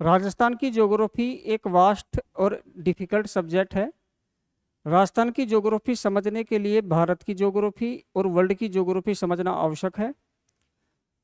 राजस्थान की ज्योग्राफी एक वास्ट और डिफिकल्ट सब्जेक्ट है। राजस्थान की ज्योग्राफी समझने के लिए भारत की ज्योग्राफी और वर्ल्ड की ज्योग्राफी समझना आवश्यक है।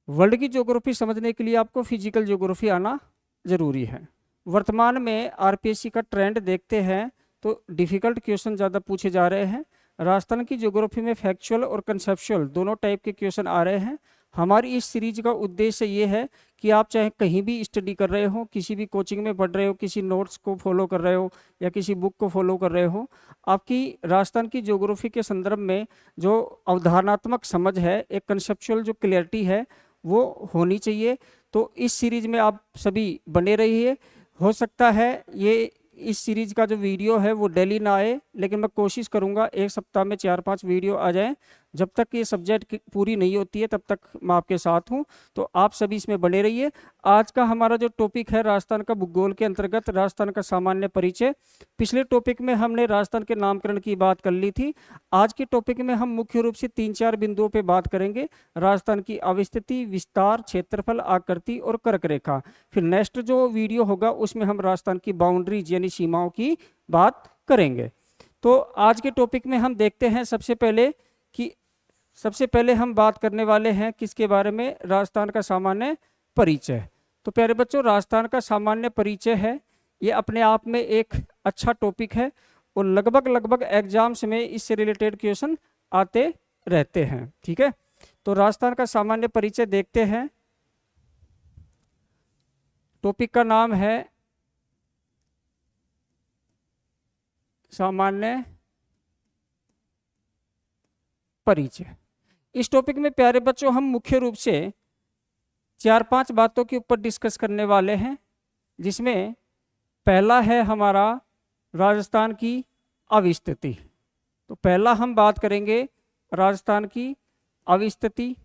वर्ल्ड की ज्योग्राफी समझने के लिए आपको फिजिकल ज्योग्राफी आना जरूरी है। वर्तमान में आरपीएससी का ट्रेंड देखते हैं तो डिफिकल्ट क्वेश्चन ज़्यादा पूछे जा रहे हैं। राजस्थान की ज्योग्राफी में फैक्चुअल और कंसेप्चुअल दोनों टाइप के क्वेश्चन आ रहे हैं। हमारी इस सीरीज का उद्देश्य ये है कि आप चाहे कहीं भी स्टडी कर रहे हो, किसी भी कोचिंग में पढ़ रहे हो, किसी नोट्स को फॉलो कर रहे हो या किसी बुक को फॉलो कर रहे हो, आपकी राजस्थान की ज्योग्राफी के संदर्भ में जो अवधारणात्मक समझ है, एक कंसेप्चुअल जो क्लियरिटी है वो होनी चाहिए। तो इस सीरीज में आप सभी बने रहिए। हो सकता है ये इस सीरीज का जो वीडियो है वो डेली ना आए, लेकिन मैं कोशिश करूंगा एक सप्ताह में 4-5 वीडियो आ जाएं। जब तक ये सब्जेक्ट पूरी नहीं होती है तब तक मैं आपके साथ हूं, तो आप सभी इसमें बने रहिए। आज का हमारा जो टॉपिक है राजस्थान का भूगोल के अंतर्गत राजस्थान का सामान्य परिचय। पिछले टॉपिक में हमने राजस्थान के नामकरण की बात कर ली थी। आज के टॉपिक में हम मुख्य रूप से 3-4 बिंदुओं पर बात करेंगे। राजस्थान की अवस्थिति, विस्तार, क्षेत्रफल, आकृति और कर्क रेखा। फिर नेक्स्ट जो वीडियो होगा उसमें हम राजस्थान की बाउंड्रीज यानी सीमाओं की बात करेंगे। तो आज के टॉपिक में हम देखते हैं सबसे पहले हम बात करने वाले हैं किसके बारे में, राजस्थान का सामान्य परिचय। तो प्यारे बच्चों, राजस्थान का सामान्य परिचय है, ये अपने आप में एक अच्छा टॉपिक है और लगभग एग्जाम्स में इससे रिलेटेड क्वेश्चन आते रहते हैं। ठीक है, तो राजस्थान का सामान्य परिचय देखते हैं। टॉपिक का नाम है सामान्य परिचय। इस टॉपिक में प्यारे बच्चों हम मुख्य रूप से 4-5 बातों के ऊपर डिस्कस करने वाले हैं, जिसमें पहला है हमारा राजस्थान की अवस्थिति। तो पहला हम बात करेंगे राजस्थान की अवस्थिति,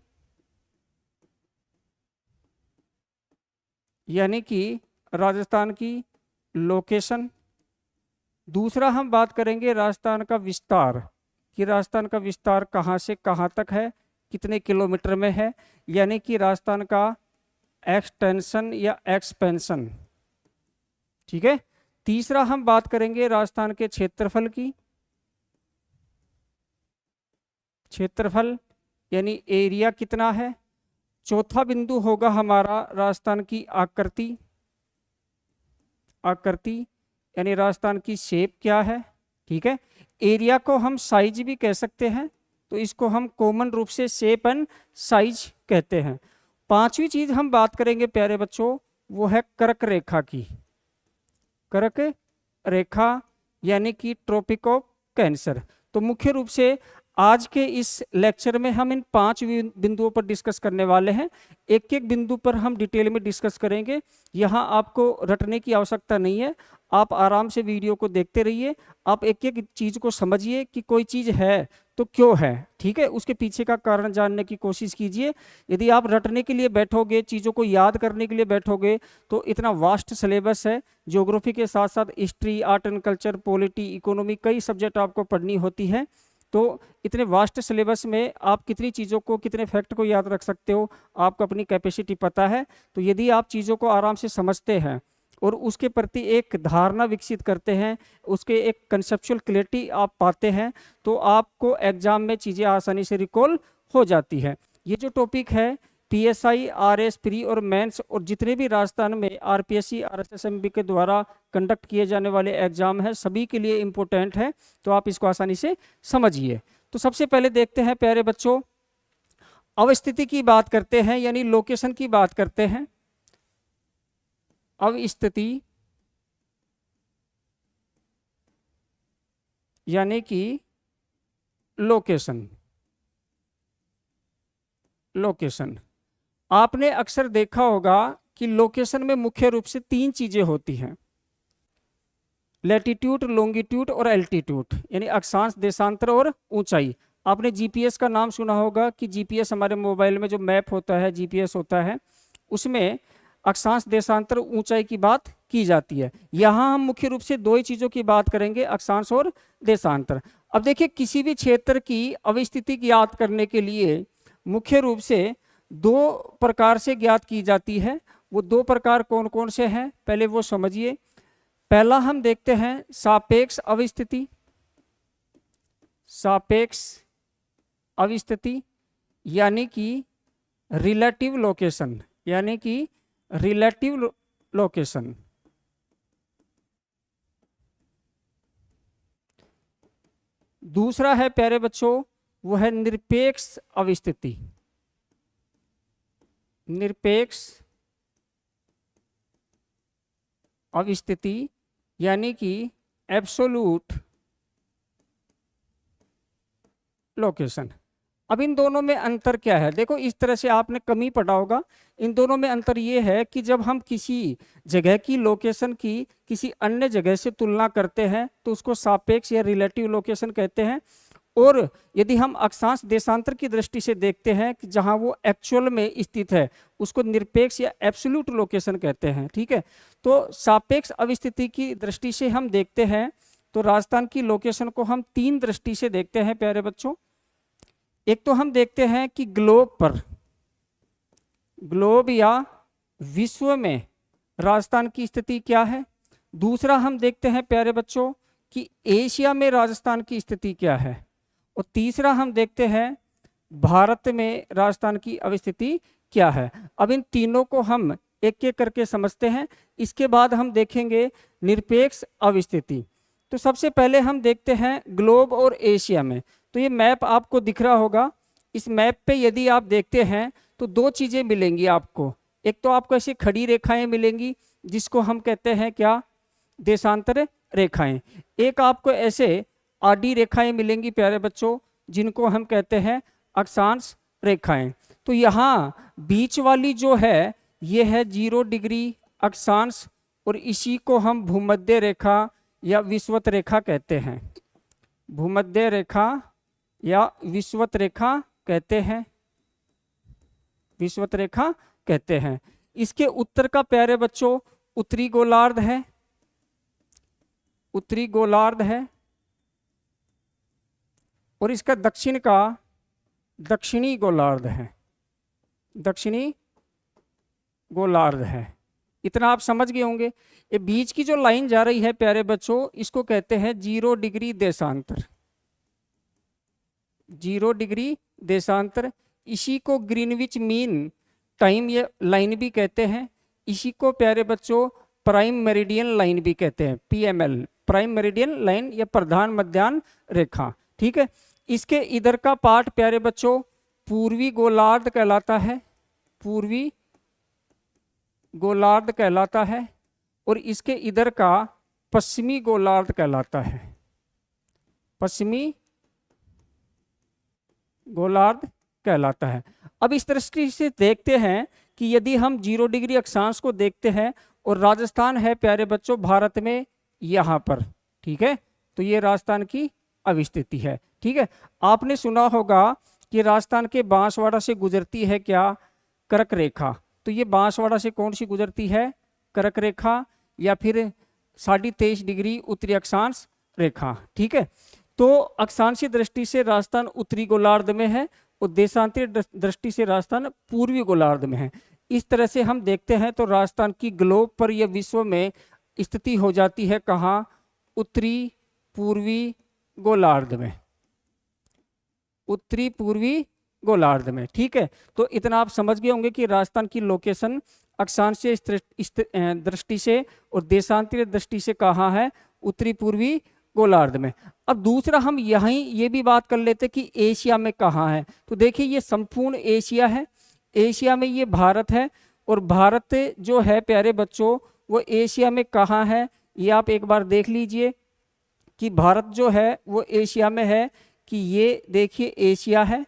यानी कि राजस्थान की लोकेशन। दूसरा हम बात करेंगे राजस्थान का विस्तार, कि राजस्थान का विस्तार कहाँ से कहाँ तक है, कितने किलोमीटर में है, यानी कि राजस्थान का एक्सटेंशन या एक्सपेंशन। ठीक है। तीसरा हम बात करेंगे राजस्थान के क्षेत्रफल की, क्षेत्रफल यानी एरिया कितना है। चौथा बिंदु होगा हमारा राजस्थान की आकृति, आकृति यानी राजस्थान की शेप क्या है। ठीक है, एरिया को हम साइज भी कह सकते हैं, तो इसको हम कॉमन रूप से शेप एंड साइज कहते हैं। पांचवी चीज हम बात करेंगे प्यारे बच्चों, वो है कर्क रेखा की, कर्क रेखा यानी कि ट्रॉपिक ऑफ कैंसर। तो मुख्य रूप से आज के इस लेक्चर में हम इन 5 बिंदुओं पर डिस्कस करने वाले हैं। एक एक बिंदु पर हम डिटेल में डिस्कस करेंगे। यहाँ आपको रटने की आवश्यकता नहीं है, आप आराम से वीडियो को देखते रहिए। आप एक एक चीज को समझिए कि कोई चीज है तो क्यों है। ठीक है, उसके पीछे का कारण जानने की कोशिश कीजिए। यदि आप रटने के लिए बैठोगे, चीज़ों को याद करने के लिए बैठोगे, तो इतना वास्ट सिलेबस है। ज्योग्राफी के साथ साथ history, art and culture, polity, economy, कई सब्जेक्ट आपको पढ़नी होती है। तो इतने वास्ट सिलेबस में आप कितनी चीज़ों को, कितने फैक्ट को याद रख सकते हो, आपको अपनी कैपेसिटी पता है। तो यदि आप चीज़ों को आराम से समझते हैं और उसके प्रति एक धारणा विकसित करते हैं, उसके एक कंसेप्चुअल क्लैरिटी आप पाते हैं, तो आपको एग्जाम में चीज़ें आसानी से रिकॉल हो जाती है। ये जो टॉपिक है पीएसआई, आरएस, प्री और मेंस और जितने भी राजस्थान में आरपीएससी, आरएसएसएमबी के द्वारा कंडक्ट किए जाने वाले एग्जाम है, सभी के लिए इम्पोर्टेंट है। तो आप इसको आसानी से समझिए। तो सबसे पहले देखते हैं प्यारे बच्चों, अवस्थिति की बात करते हैं, यानी लोकेशन की बात करते हैं। अवस्थिति यानी कि लोकेशन, लोकेशन। आपने अक्सर देखा होगा कि लोकेशन में मुख्य रूप से 3 चीजें होती हैं, लैटिट्यूड, लॉन्गिट्यूड और एल्टीट्यूड, यानी अक्षांश, देशांतर और ऊंचाई। आपने जीपीएस का नाम सुना होगा कि जीपीएस हमारे मोबाइल में जो मैप होता है, जीपीएस होता है, उसमें अक्षांश, देशांतर, ऊंचाई की बात की जाती है। यहाँ हम मुख्य रूप से 2 ही चीज़ों की बात करेंगे, अक्षांश और देशांतर। अब देखिए, किसी भी क्षेत्र की अवस्थिति ज्ञात करने के लिए मुख्य रूप से 2 प्रकार से ज्ञात की जाती है। वो दो प्रकार कौन कौन से हैं पहले वो समझिए। पहला हम देखते हैं सापेक्ष अवस्थिति। सापेक्ष अवस्थिति यानी कि रिलेटिव लोकेशन, यानी कि रिलेटिव लोकेशन। दूसरा है प्यारे बच्चों वो है निरपेक्ष अवस्थिति। निरपेक्ष अवस्थिति यानी कि एब्सोल्यूट लोकेशन। अब इन दोनों में अंतर क्या है? देखो इस तरह से आपने कम ही पढ़ा होगा। इन दोनों में अंतर ये है कि जब हम किसी जगह की लोकेशन की किसी अन्य जगह से तुलना करते हैं तो उसको सापेक्ष या रिलेटिव लोकेशन कहते हैं, और यदि हम अक्षांश देशांतर की दृष्टि से देखते हैं कि जहां वो एक्चुअल में स्थित है उसको निरपेक्ष या एब्सोल्यूट लोकेशन कहते हैं। ठीक है, तो सापेक्ष अवस्थिति की दृष्टि से हम देखते हैं तो राजस्थान की लोकेशन को हम तीन दृष्टि से देखते हैं प्यारे बच्चों। एक तो हम देखते हैं कि ग्लोब पर, ग्लोब या विश्व में राजस्थान की स्थिति क्या है। दूसरा हम देखते हैं प्यारे बच्चों कि एशिया में राजस्थान की स्थिति क्या है, और तीसरा हम देखते हैं भारत में राजस्थान की अवस्थिति क्या है। अब इन तीनों को हम एक एक करके समझते हैं, इसके बाद हम देखेंगे निरपेक्ष अवस्थिति। तो सबसे पहले हम देखते हैं ग्लोब और एशिया में। तो ये मैप आपको दिख रहा होगा, इस मैप पे यदि आप देखते हैं तो दो चीज़ें मिलेंगी आपको। एक तो आपको ऐसी खड़ी रेखाएं मिलेंगी जिसको हम कहते हैं क्या, देशांतर रेखाएं। एक आपको ऐसे आडी रेखाएं मिलेंगी प्यारे बच्चों जिनको हम कहते हैं अक्षांश रेखाएं। तो यहाँ बीच वाली जो है ये है 0 डिग्री अक्षांश, और इसी को हम भूमध्य रेखा या विषुवत रेखा कहते हैं। भूमध्य रेखा या विषुवत रेखा कहते हैं, विषुवत रेखा कहते हैं। इसके उत्तर का प्यारे बच्चों उत्तरी गोलार्ध है, उत्तरी गोलार्ध है, और इसका दक्षिण का दक्षिणी गोलार्ध है, दक्षिणी गोलार्ध है। इतना आप समझ गए होंगे। ये बीच की जो लाइन जा रही है प्यारे बच्चों इसको कहते हैं 0 डिग्री देशांतर, 0 डिग्री देशांतर। इसी को ग्रीनविच मीन टाइम ये लाइन भी कहते हैं। इसी को प्यारे बच्चों प्राइम मेरिडियन लाइन भी कहते हैं, PML, प्राइम मेरिडियन लाइन या प्रधान मध्याह्न रेखा। ठीक है, इसके इधर का पार्ट प्यारे बच्चों पूर्वी गोलार्ध कहलाता है, पूर्वी गोलार्ध कहलाता है, और इसके इधर का पश्चिमी गोलार्ध कहलाता है, पश्चिमी गोलार्ध कहलाता है। अब इस दृष्टि से देखते हैं कि यदि हम 0 डिग्री अक्षांश को देखते हैं और राजस्थान है प्यारे बच्चों भारत में यहाँ पर, ठीक है, तो ये राजस्थान की अवस्थिति है। ठीक है, आपने सुना होगा कि राजस्थान के बांसवाड़ा से गुजरती है क्या, कर्क रेखा। तो ये बांसवाड़ा से कौन सी गुजरती है, कर्क रेखा या फिर 23.5 डिग्री उत्तरी अक्षांश रेखा। ठीक है, तो अक्षांशीय दृष्टि से राजस्थान उत्तरी गोलार्ध में है और देशांतरीय दृष्टि से राजस्थान पूर्वी गोलार्ध में है। इस तरह से हम देखते हैं तो राजस्थान की ग्लोब पर यह विश्व में स्थिति हो जाती है कहाँ, उत्तरी पूर्वी गोलार्ध में, उत्तरी पूर्वी गोलार्ध में। ठीक है, तो इतना आप समझ गए होंगे कि राजस्थान की लोकेशन अक्षांशीय दृष्टि से और देशांतरीय दृष्टि से कहाँ है, उत्तरी पूर्वी गोलार्ध में। अब दूसरा हम यहीं ये भी बात कर लेते कि एशिया में कहाँ है। तो देखिए ये संपूर्ण एशिया है, एशिया में ये भारत है, और भारत जो है प्यारे बच्चों वो एशिया में कहाँ है, ये आप एक बार देख लीजिए कि भारत जो है वो एशिया में है, कि ये देखिए एशिया है,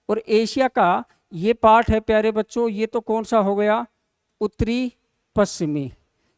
और एशिया का ये पार्ट है प्यारे बच्चों, ये तो कौन सा हो गया, उत्तरी पश्चिमी,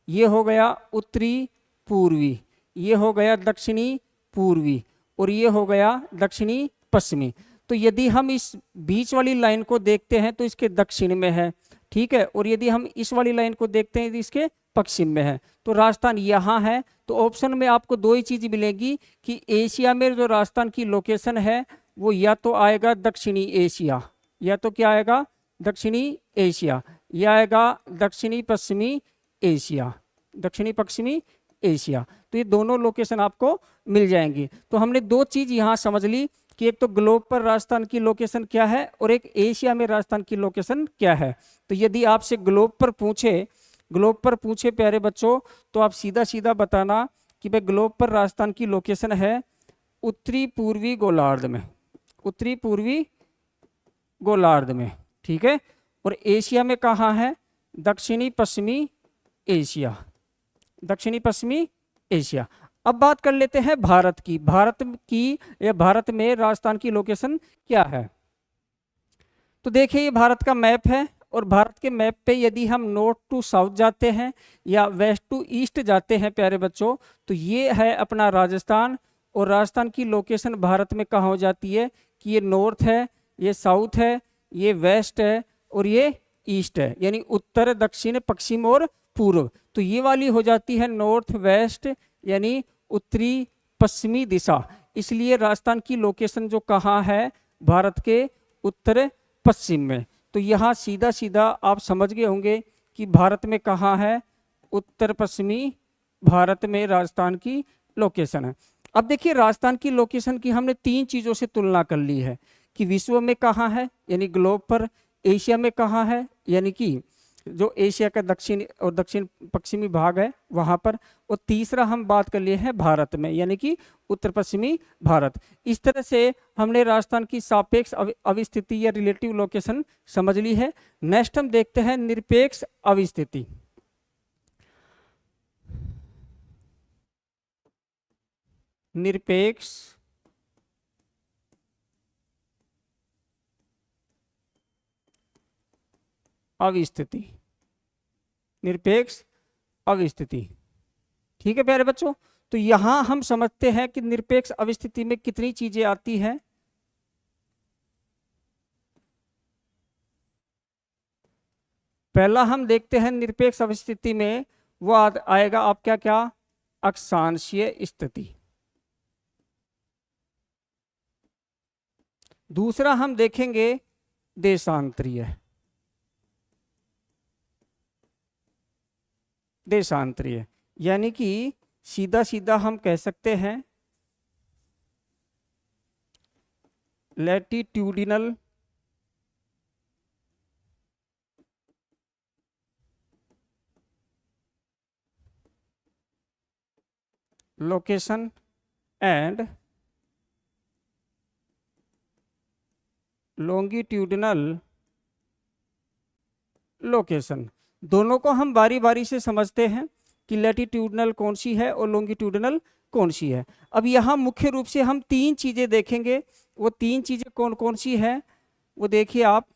ये हो गया उत्तरी पूर्वी, ये हो गया दक्षिणी पूर्वी, और ये हो गया दक्षिणी पश्चिमी। तो यदि हम इस बीच वाली लाइन को देखते हैं तो इसके दक्षिण में है, ठीक है, और यदि हम इस वाली लाइन को देखते हैं तो इसके पश्चिम में है। तो राजस्थान यहाँ है। तो ऑप्शन में आपको दो ही चीज़ मिलेगी कि एशिया में जो राजस्थान की लोकेशन है वो या तो आएगा दक्षिणी एशिया, या तो क्या आएगा, दक्षिणी एशिया, ये आएगा दक्षिणी पश्चिमी एशिया, दक्षिणी पश्चिमी एशिया। तो ये दोनों लोकेशन आपको मिल जाएंगी। तो हमने दो चीज यहाँ समझ ली कि एक तो ग्लोब पर राजस्थान की लोकेशन क्या है और एक एशिया में राजस्थान की लोकेशन क्या है। तो यदि आपसे ग्लोब पर पूछे प्यारे बच्चों, तो आप सीधा सीधा बताना कि भाई ग्लोब पर राजस्थान की लोकेशन है उत्तरी पूर्वी गोलार्ध में, उत्तरी पूर्वी गोलार्ध में, ठीक है। और एशिया में कहाँ है? दक्षिणी पश्चिमी एशिया, दक्षिणी पश्चिमी एशिया। अब बात कर लेते हैं भारत की। भारत में राजस्थान की लोकेशन क्या है? तो देखिए ये भारत का मैप है और भारत के मैप पे यदि हम नॉर्थ टू साउथ जाते हैं या वेस्ट टू ईस्ट जाते हैं प्यारे बच्चों, तो ये है अपना राजस्थान। और राजस्थान की लोकेशन भारत में कहाँ हो जाती है कि ये नॉर्थ है, ये साउथ है, ये वेस्ट है और ये ईस्ट है, यानी उत्तर, दक्षिण, पश्चिम और पूर्व। तो ये वाली हो जाती है नॉर्थ वेस्ट, यानी उत्तरी पश्चिमी दिशा। इसलिए राजस्थान की लोकेशन जो कहाँ है? भारत के उत्तर पश्चिम में। तो यहाँ सीधा सीधा आप समझ गए होंगे कि भारत में कहाँ है? उत्तर पश्चिमी भारत में राजस्थान की लोकेशन है। अब देखिए राजस्थान की लोकेशन की हमने तीन चीजों से तुलना कर ली है कि विश्व में कहाँ है यानी ग्लोब पर, एशिया में कहाँ है यानी कि जो एशिया का दक्षिण और दक्षिण पश्चिमी भाग है वहां पर, और तीसरा हम बात कर लिए हैं भारत में यानी कि उत्तर पश्चिमी भारत। इस तरह से हमने राजस्थान की सापेक्ष अवस्थिति या रिलेटिव लोकेशन समझ ली है। नेक्स्ट हम देखते हैं निरपेक्ष अवस्थिति। निरपेक्ष अवस्थिति, निरपेक्ष अवस्थिति, ठीक है प्यारे बच्चों। तो यहां हम समझते हैं कि निरपेक्ष अवस्थिति में कितनी चीजें आती हैं। पहला हम देखते हैं निरपेक्ष अवस्थिति में वो आएगा आप क्या क्या, अक्षांशीय स्थिति। दूसरा हम देखेंगे देशांतरीय, देशांतरीय यानी कि सीधा सीधा हम कह सकते हैं latitudinal location and longitudinal location. दोनों को हम बारी बारी से समझते हैं कि लैटिट्यूडिनल कौन सी है और लॉन्गिट्यूडिनल कौन सी है। अब यहाँ मुख्य रूप से हम तीन चीजें देखेंगे। वो तीन चीजें कौन कौन सी है वो देखिए आप।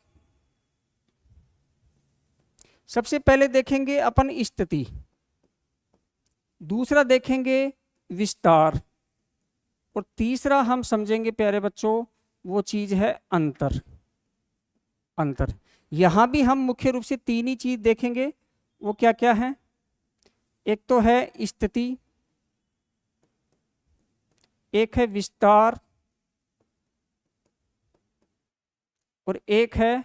सबसे पहले देखेंगे अपन स्थिति, दूसरा देखेंगे विस्तार, और तीसरा हम समझेंगे प्यारे बच्चों वो चीज है अंतर। अंतर यहां भी हम मुख्य रूप से तीन ही चीज देखेंगे। वो क्या क्या है? एक तो है स्थिति, एक है विस्तार और एक है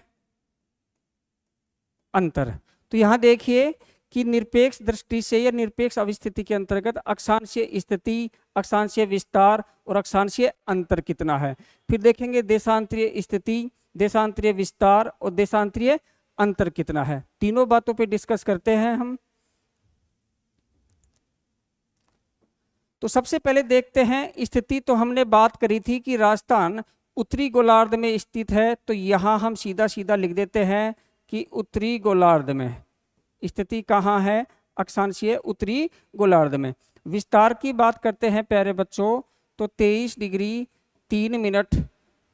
अंतर। तो यहां देखिए कि निरपेक्ष दृष्टि से या निरपेक्ष अवस्थिति के अंतर्गत अक्षांशीय स्थिति, अक्षांशीय विस्तार और अक्षांशीय अंतर कितना है। फिर देखेंगे देशांतरीय स्थिति, देशांतरीय विस्तार और देशांतरीय अंतर कितना है। तीनों बातों पे डिस्कस करते हैं हम। तो सबसे पहले देखते हैं स्थिति। तो हमने बात करी थी कि राजस्थान उत्तरी गोलार्ध में स्थित है, तो यहां हम सीधा सीधा लिख देते हैं कि उत्तरी गोलार्ध में स्थिति कहाँ है? अक्षांशीय उत्तरी गोलार्ध में। विस्तार की बात करते हैं प्यारे बच्चों, तो 23 डिग्री 3 मिनट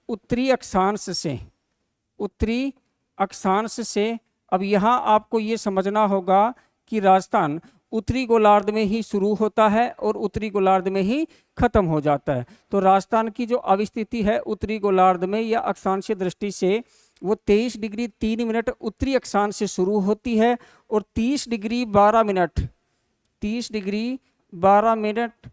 उत्तरी अक्षांश से, उत्तरी अक्षांश से। अब यहाँ आपको ये समझना होगा कि राजस्थान उत्तरी गोलार्ध में ही शुरू होता है और उत्तरी गोलार्ध में ही खत्म हो जाता है। तो राजस्थान की जो अवस्थिति है उत्तरी गोलार्ध में या अक्षांशीय दृष्टि से वो 23 डिग्री 3 मिनट उत्तरी अक्षांश से शुरू होती है और 30 डिग्री 12 मिनट, 30 डिग्री 12 मिनट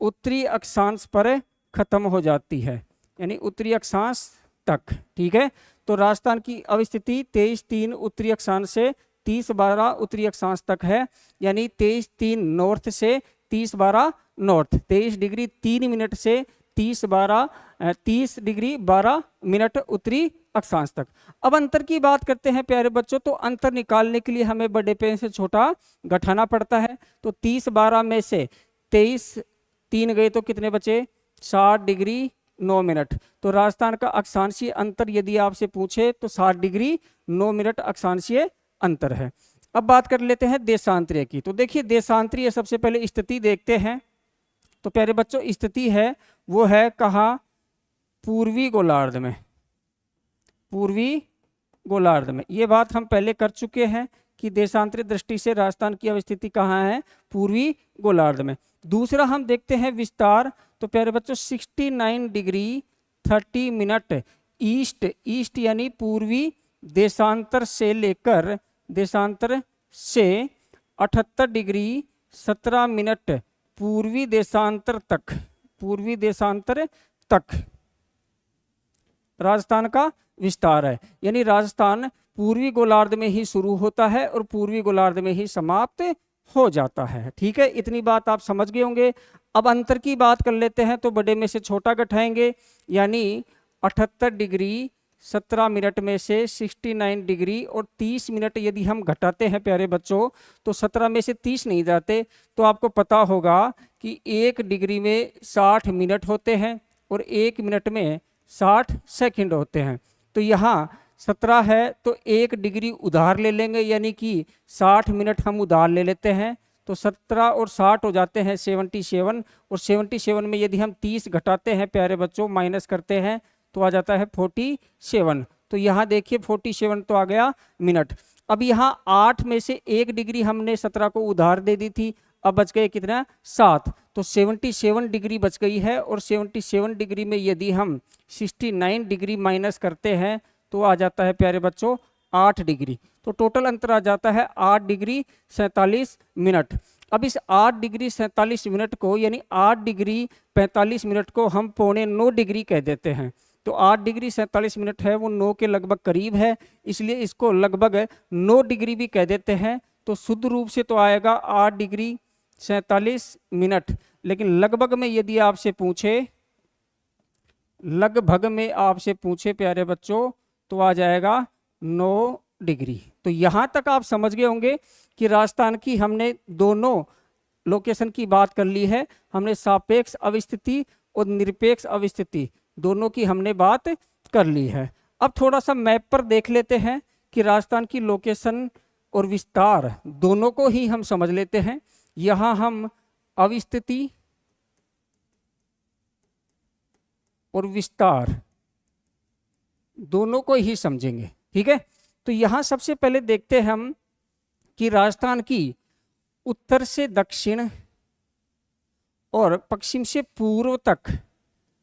उत्तरी अक्षांश पर खत्म हो जाती है, यानी उत्तरी अक्षांश तक। ठीक है, तो राजस्थान की अवस्थिति 23-3 उत्तरी अक्षांश से 30-12 उत्तरी अक्षांश तक है, यानी 23-3 नॉर्थ से 30-12 नॉर्थ, 23 डिग्री 3 मिनट से 30 डिग्री 12 मिनट उत्तरी अक्षांश तक। अब अंतर की बात करते हैं प्यारे बच्चों, तो अंतर निकालने के लिए हमें बड़े पेन से छोटा घटाना पड़ता है। तो 30-12 में से 23-3 गए तो कितने बचे, 60 डिग्री 9 मिनट। तो राजस्थान का अक्षांशीय अंतर यदि आपसे पूछे तो 60 डिग्री 9 मिनट अक्षांशीय अंतर है। अब बात कर लेते हैं देशांतरीय की। तो देखिए देशांतरीय सबसे पहले स्थिति देखते हैं। तो प्यारे बच्चों स्थिति है वो है कहाँ, पूर्वी गोलार्ध में, पूर्वी गोलार्ध में। ये बात हम पहले कर चुके हैं कि देशांतरीय दृष्टि से राजस्थान की अवस्थिति कहाँ है, पूर्वी गोलार्ध में। दूसरा हम देखते हैं विस्तार। तो प्यारे बच्चों 69 डिग्री 30 मिनट ईस्ट, ईस्ट यानी पूर्वी देशांतर से लेकर, देशांतर से 78 डिग्री 17 मिनट पूर्वी देशांतर तक, पूर्वी देशांतर तक राजस्थान का विस्तार है। यानी राजस्थान पूर्वी गोलार्ध में ही शुरू होता है और पूर्वी गोलार्ध में ही समाप्त हो जाता है। ठीक है, इतनी बात आप समझ गए होंगे। अब अंतर की बात कर लेते हैं। तो बड़े में से छोटा घटाएंगे, यानी 78 डिग्री 17 मिनट में से 69 डिग्री और 30 मिनट यदि हम घटाते हैं प्यारे बच्चों, तो 17 में से 30 नहीं जाते। तो आपको पता होगा कि 1 डिग्री में 60 मिनट होते हैं और 1 मिनट में 60 सेकंड होते हैं। तो यहाँ 17 है तो 1 डिग्री उधार ले लेंगे, यानी कि 60 मिनट हम उधार ले लेते हैं। तो 17 और 60 हो जाते हैं 77, और 77 में यदि हम 30 घटाते हैं प्यारे बच्चों, माइनस करते हैं, तो आ जाता है 47। तो यहाँ देखिए 47 तो आ गया मिनट। अब यहाँ 8 में से 1 डिग्री हमने 17 को उधार दे दी थी, अब बच गए कितना, 7। तो 77 डिग्री बच गई है, और 77 डिग्री में यदि हम 69 डिग्री माइनस करते हैं तो आ जाता है प्यारे बच्चों 8 डिग्री। तो टोटल अंतर आ जाता है 8 डिग्री 47 मिनट। अब इस 8 डिग्री 47 मिनट को, यानी 8 डिग्री 45 मिनट को हम 9.25 डिग्री कह देते हैं। तो 8 डिग्री 47 मिनट है वो 9 के लगभग करीब है, इसलिए इसको लगभग 9 डिग्री भी कह देते हैं। तो शुद्ध रूप से तो आएगा 8 डिग्री 47 मिनट। लेकिन लगभग में यदि आपसे पूछे, लगभग में आपसे पूछे प्यारे बच्चों, तो आ जाएगा 9 डिग्री। तो यहाँ तक आप समझ गए होंगे कि राजस्थान की हमने दोनों लोकेशन की बात कर ली है। हमने सापेक्ष अवस्थिति और निरपेक्ष अवस्थिति दोनों की हमने बात कर ली है। अब थोड़ा सा मैप पर देख लेते हैं कि राजस्थान की लोकेशन और विस्तार दोनों को ही हम समझ लेते हैं। यहाँ हम अवस्थिति और विस्तार दोनों को ही समझेंगे। ठीक है, तो यहाँ सबसे पहले देखते हैं हम कि राजस्थान की उत्तर से दक्षिण और पश्चिम से पूर्व तक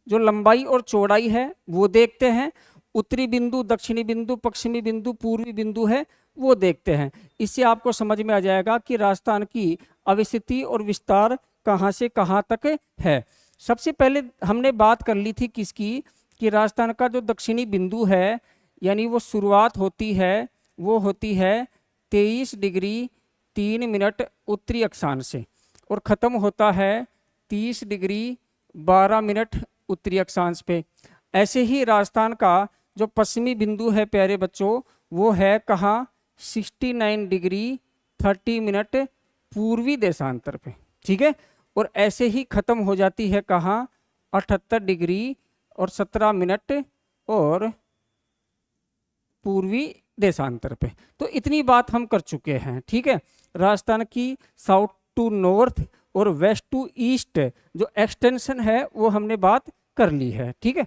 जो लंबाई और चौड़ाई है वो देखते हैं। उत्तरी बिंदु, दक्षिणी बिंदु, पश्चिमी बिंदु, पूर्वी बिंदु है वो देखते हैं। इससे आपको समझ में आ जाएगा कि राजस्थान की अवस्थिति और विस्तार कहाँ से कहाँ तक है। सबसे पहले हमने बात कर ली थी किसकी, कि राजस्थान का जो दक्षिणी बिंदु है, यानी वो शुरुआत होती है, वो होती है 23 डिग्री 3 मिनट उत्तरी अक्षांश से, और ख़त्म होता है 30 डिग्री 12 मिनट उत्तरी अक्षांश पे। ऐसे ही राजस्थान का जो पश्चिमी बिंदु है प्यारे बच्चों, वो है कहाँ, 69 डिग्री 30 मिनट पूर्वी देशांतर पे। ठीक है, और ऐसे ही ख़त्म हो जाती है कहाँ, 78 डिग्री और 17 मिनट और पूर्वी देशांतर पे। तो इतनी बात हम कर चुके हैं। ठीक है, राजस्थान की साउथ टू नॉर्थ और वेस्ट टू ईस्ट जो एक्सटेंशन है वो हमने बात कर ली है। ठीक है,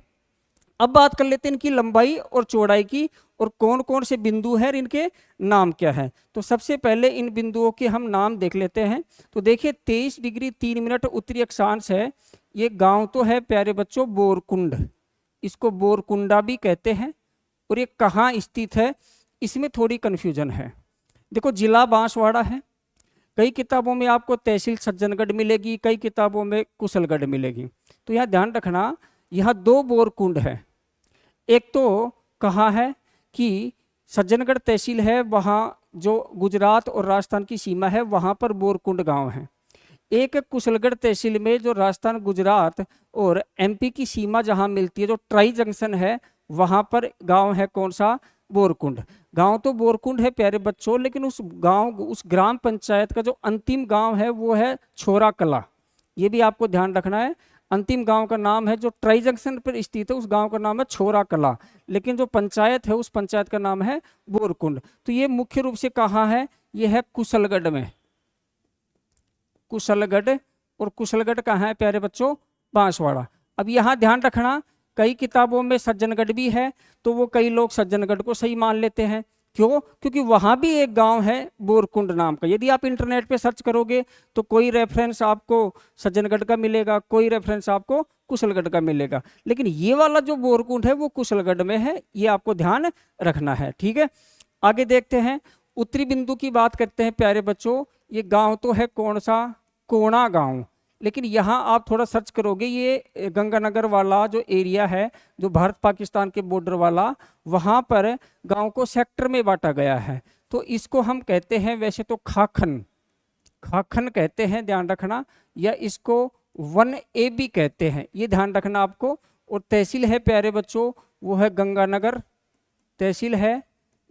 अब बात कर लेते हैं इनकी लंबाई और चौड़ाई की, और कौन कौन से बिंदु हैं, इनके नाम क्या है। तो सबसे पहले इन बिंदुओं के हम नाम देख लेते हैं। तो देखिए 23 डिग्री 3 मिनट उत्तरी अक्षांश है। ये गांव तो है प्यारे बच्चों बोरकुंड, इसको बोरकुंडा भी कहते हैं। और ये कहाँ स्थित है, इसमें थोड़ी कन्फ्यूजन है। देखो जिला बांसवाड़ा है, कई किताबों में आपको तहसील सज्जनगढ़ मिलेगी, कई किताबों में कुशलगढ़ मिलेगी। तो यहाँ ध्यान रखना, यहाँ 2 बोरकुंड है। एक तो कहाँ है कि सज्जनगढ़ तहसील है, वहाँ जो गुजरात और राजस्थान की सीमा है वहाँ पर बोरकुंड गांव है। एक कुशलगढ़ तहसील में जो राजस्थान गुजरात और एमपी की सीमा जहाँ मिलती है, जो ट्राई जंक्शन है, वहाँ पर गांव है कौन सा? बोरकुंड। गांव तो बोरकुंड है प्यारे बच्चों, लेकिन उस गांव, उस ग्राम पंचायत का जो अंतिम गांव है वो है छोरा कला। ये भी आपको ध्यान रखना है। अंतिम गांव का नाम है, जो ट्राई जंक्शन पर स्थित है, उस गांव का नाम है छोरा कला, लेकिन जो पंचायत है उस पंचायत का नाम है बोरकुंड। तो ये मुख्य रूप से कहाँ है? ये है कुशलगढ़ में, कुशलगढ़। और कुशलगढ़ कहाँ है प्यारे बच्चों? बांसवाड़ा। अब यहाँ ध्यान रखना, कई किताबों में सज्जनगढ़ भी है, तो वो कई लोग सज्जनगढ़ को सही मान लेते हैं। क्यों? क्योंकि वहाँ भी एक गांव है बोरकुंड नाम का। यदि आप इंटरनेट पे सर्च करोगे तो कोई रेफरेंस आपको सज्जनगढ़ का मिलेगा, कोई रेफरेंस आपको कुशलगढ़ का मिलेगा, लेकिन ये वाला जो बोरकुंड है वो कुशलगढ़ में है। ये आपको ध्यान रखना है, ठीक है। आगे देखते हैं, उत्तरी बिंदु की बात करते हैं प्यारे बच्चों। ये गांव तो है कौन सा? कोणा गांव। लेकिन यहाँ आप थोड़ा सर्च करोगे, ये गंगानगर वाला जो एरिया है, जो भारत पाकिस्तान के बॉर्डर वाला, वहाँ पर गांव को सेक्टर में बांटा गया है। तो इसको हम कहते हैं वैसे तो खाखन, खाखन कहते हैं, ध्यान रखना, या इसको 1A भी कहते हैं, ये ध्यान रखना आपको। और तहसील है प्यारे बच्चों वो है गंगानगर, तहसील है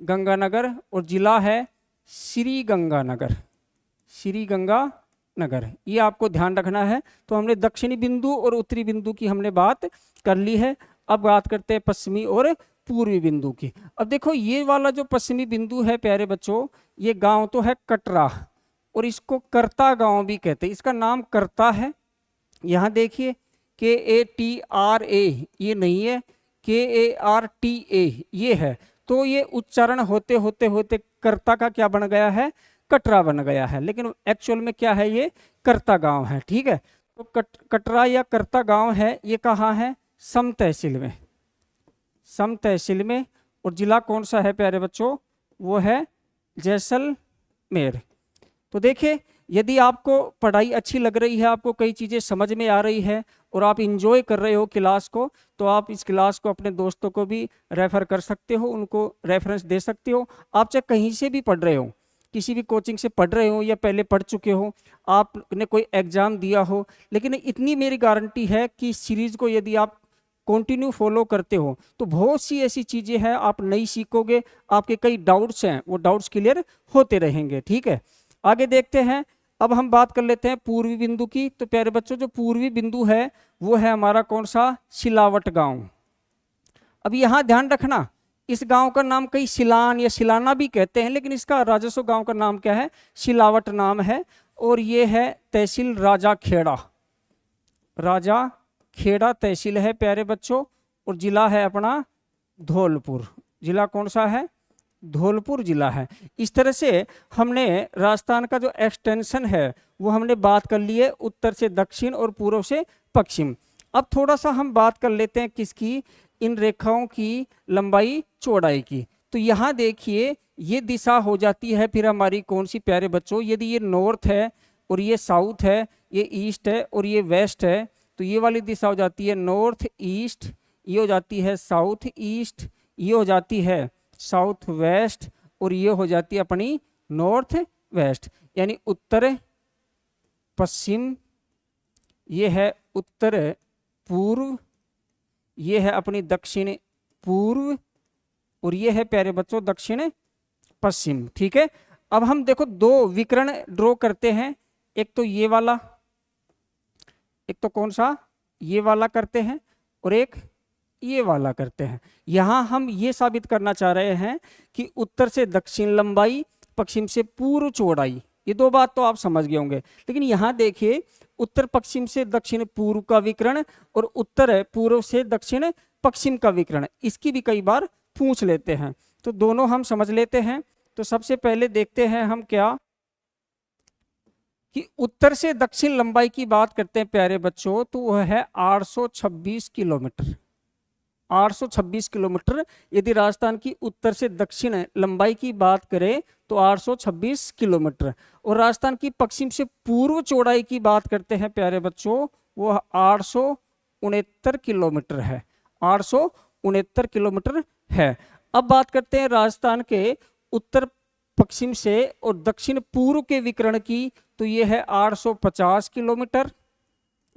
गंगानगर, और जिला है श्री गंगानगर, श्री गंगानगर। ये आपको ध्यान रखना है। तो हमने दक्षिणी बिंदु और उत्तरी बिंदु की हमने बात कर ली है। अब बात करते हैं पश्चिमी और पूर्वी बिंदु की। अब देखो, ये वाला जो पश्चिमी बिंदु है प्यारे बच्चों, ये गांव तो है कटरा, और इसको करता गांव भी कहते हैं। इसका नाम करता है, यहाँ देखिए KATRA, ये नहीं है, KARTA ये है। तो ये उच्चारण होते होते होते करता का क्या बन गया है? कटरा बन गया है, लेकिन एक्चुअल में क्या है? ये करता गांव है, ठीक है। तो कटरा या करता गांव है, ये कहाँ है? सम तहसील में, सम तहसील में। और जिला कौन सा है प्यारे बच्चों? वो है जैसलमेर। तो देखिए, यदि आपको पढ़ाई अच्छी लग रही है, आपको कई चीज़ें समझ में आ रही है और आप इंजॉय कर रहे हो क्लास को, तो आप इस क्लास को अपने दोस्तों को भी रेफर कर सकते हो, उनको रेफरेंस दे सकते हो। आप चाहे कहीं से भी पढ़ रहे हो, किसी भी कोचिंग से पढ़ रहे हो या पहले पढ़ चुके हो, आपने कोई एग्ज़ाम दिया हो, लेकिन इतनी मेरी गारंटी है कि सीरीज़ को यदि आप कंटिन्यू फॉलो करते हो तो बहुत सी ऐसी चीज़ें हैं आप नई सीखोगे, आपके कई डाउट्स हैं वो डाउट्स क्लियर होते रहेंगे, ठीक है। आगे देखते हैं, अब हम बात कर लेते हैं पूर्वी बिंदु की। तो प्यारे बच्चों, जो पूर्वी बिंदु है वो है हमारा कौन सा? सिलावट गांव। अब यहाँ ध्यान रखना, इस गांव का नाम कई सिलान या सिलाना भी कहते हैं, लेकिन इसका राजस्व गांव का नाम क्या है? सिलावट नाम है। और ये है तहसील राजा खेड़ा, राजा खेड़ा तहसील है प्यारे बच्चों। और जिला है अपना धौलपुर, जिला कौन सा है? धौलपुर जिला है। इस तरह से हमने राजस्थान का जो एक्सटेंशन है वो हमने बात कर ली है, उत्तर से दक्षिण और पूर्व से पश्चिम। अब थोड़ा सा हम बात कर लेते हैं किसकी? इन रेखाओं की लंबाई चौड़ाई की। तो यहाँ देखिए, ये दिशा हो जाती है फिर हमारी कौन सी प्यारे बच्चों? यदि ये नॉर्थ है और ये साउथ है, ये ईस्ट है और ये वेस्ट है, तो ये वाली दिशा हो जाती है नॉर्थ ईस्ट, ये हो जाती है साउथ ईस्ट, ये हो जाती है साउथ वेस्ट, और ये हो जाती है अपनी नॉर्थ वेस्ट, यानी उत्तर पश्चिम, ये है उत्तर पूर्व, ये है अपनी दक्षिण पूर्व, और ये है प्यारे बच्चों दक्षिण पश्चिम, ठीक है। अब हम देखो दो विकर्ण ड्रॉ करते हैं, एक तो ये वाला, एक तो कौन सा? ये वाला करते हैं, और एक ये वाला करते हैं। यहाँ हम ये साबित करना चाह रहे हैं कि उत्तर से दक्षिण लंबाई, पश्चिम से पूर्व चौड़ाई, ये दो बात तो आप समझ गए होंगे। लेकिन यहाँ देखिए, उत्तर पश्चिम से दक्षिण पूर्व का विकर्ण और उत्तर पूर्व से दक्षिण पश्चिम का विकर्ण, इसकी भी कई बार पूछ लेते हैं, तो दोनों हम समझ लेते हैं। तो सबसे पहले देखते हैं हम क्या कि उत्तर से दक्षिण लंबाई की बात करते हैं प्यारे बच्चों, तो वह है 826 किलोमीटर, 826 किलोमीटर। यदि राजस्थान की उत्तर से दक्षिण लंबाई की बात करें तो 826 किलोमीटर, और राजस्थान की पश्चिम से पूर्व चौड़ाई की बात करते हैं प्यारे बच्चों, वो 869 किलोमीटर है, 869 किलोमीटर है। अब बात करते हैं राजस्थान के उत्तर पश्चिम से और दक्षिण पूर्व के विकर्ण की, तो ये है 850 किलोमीटर,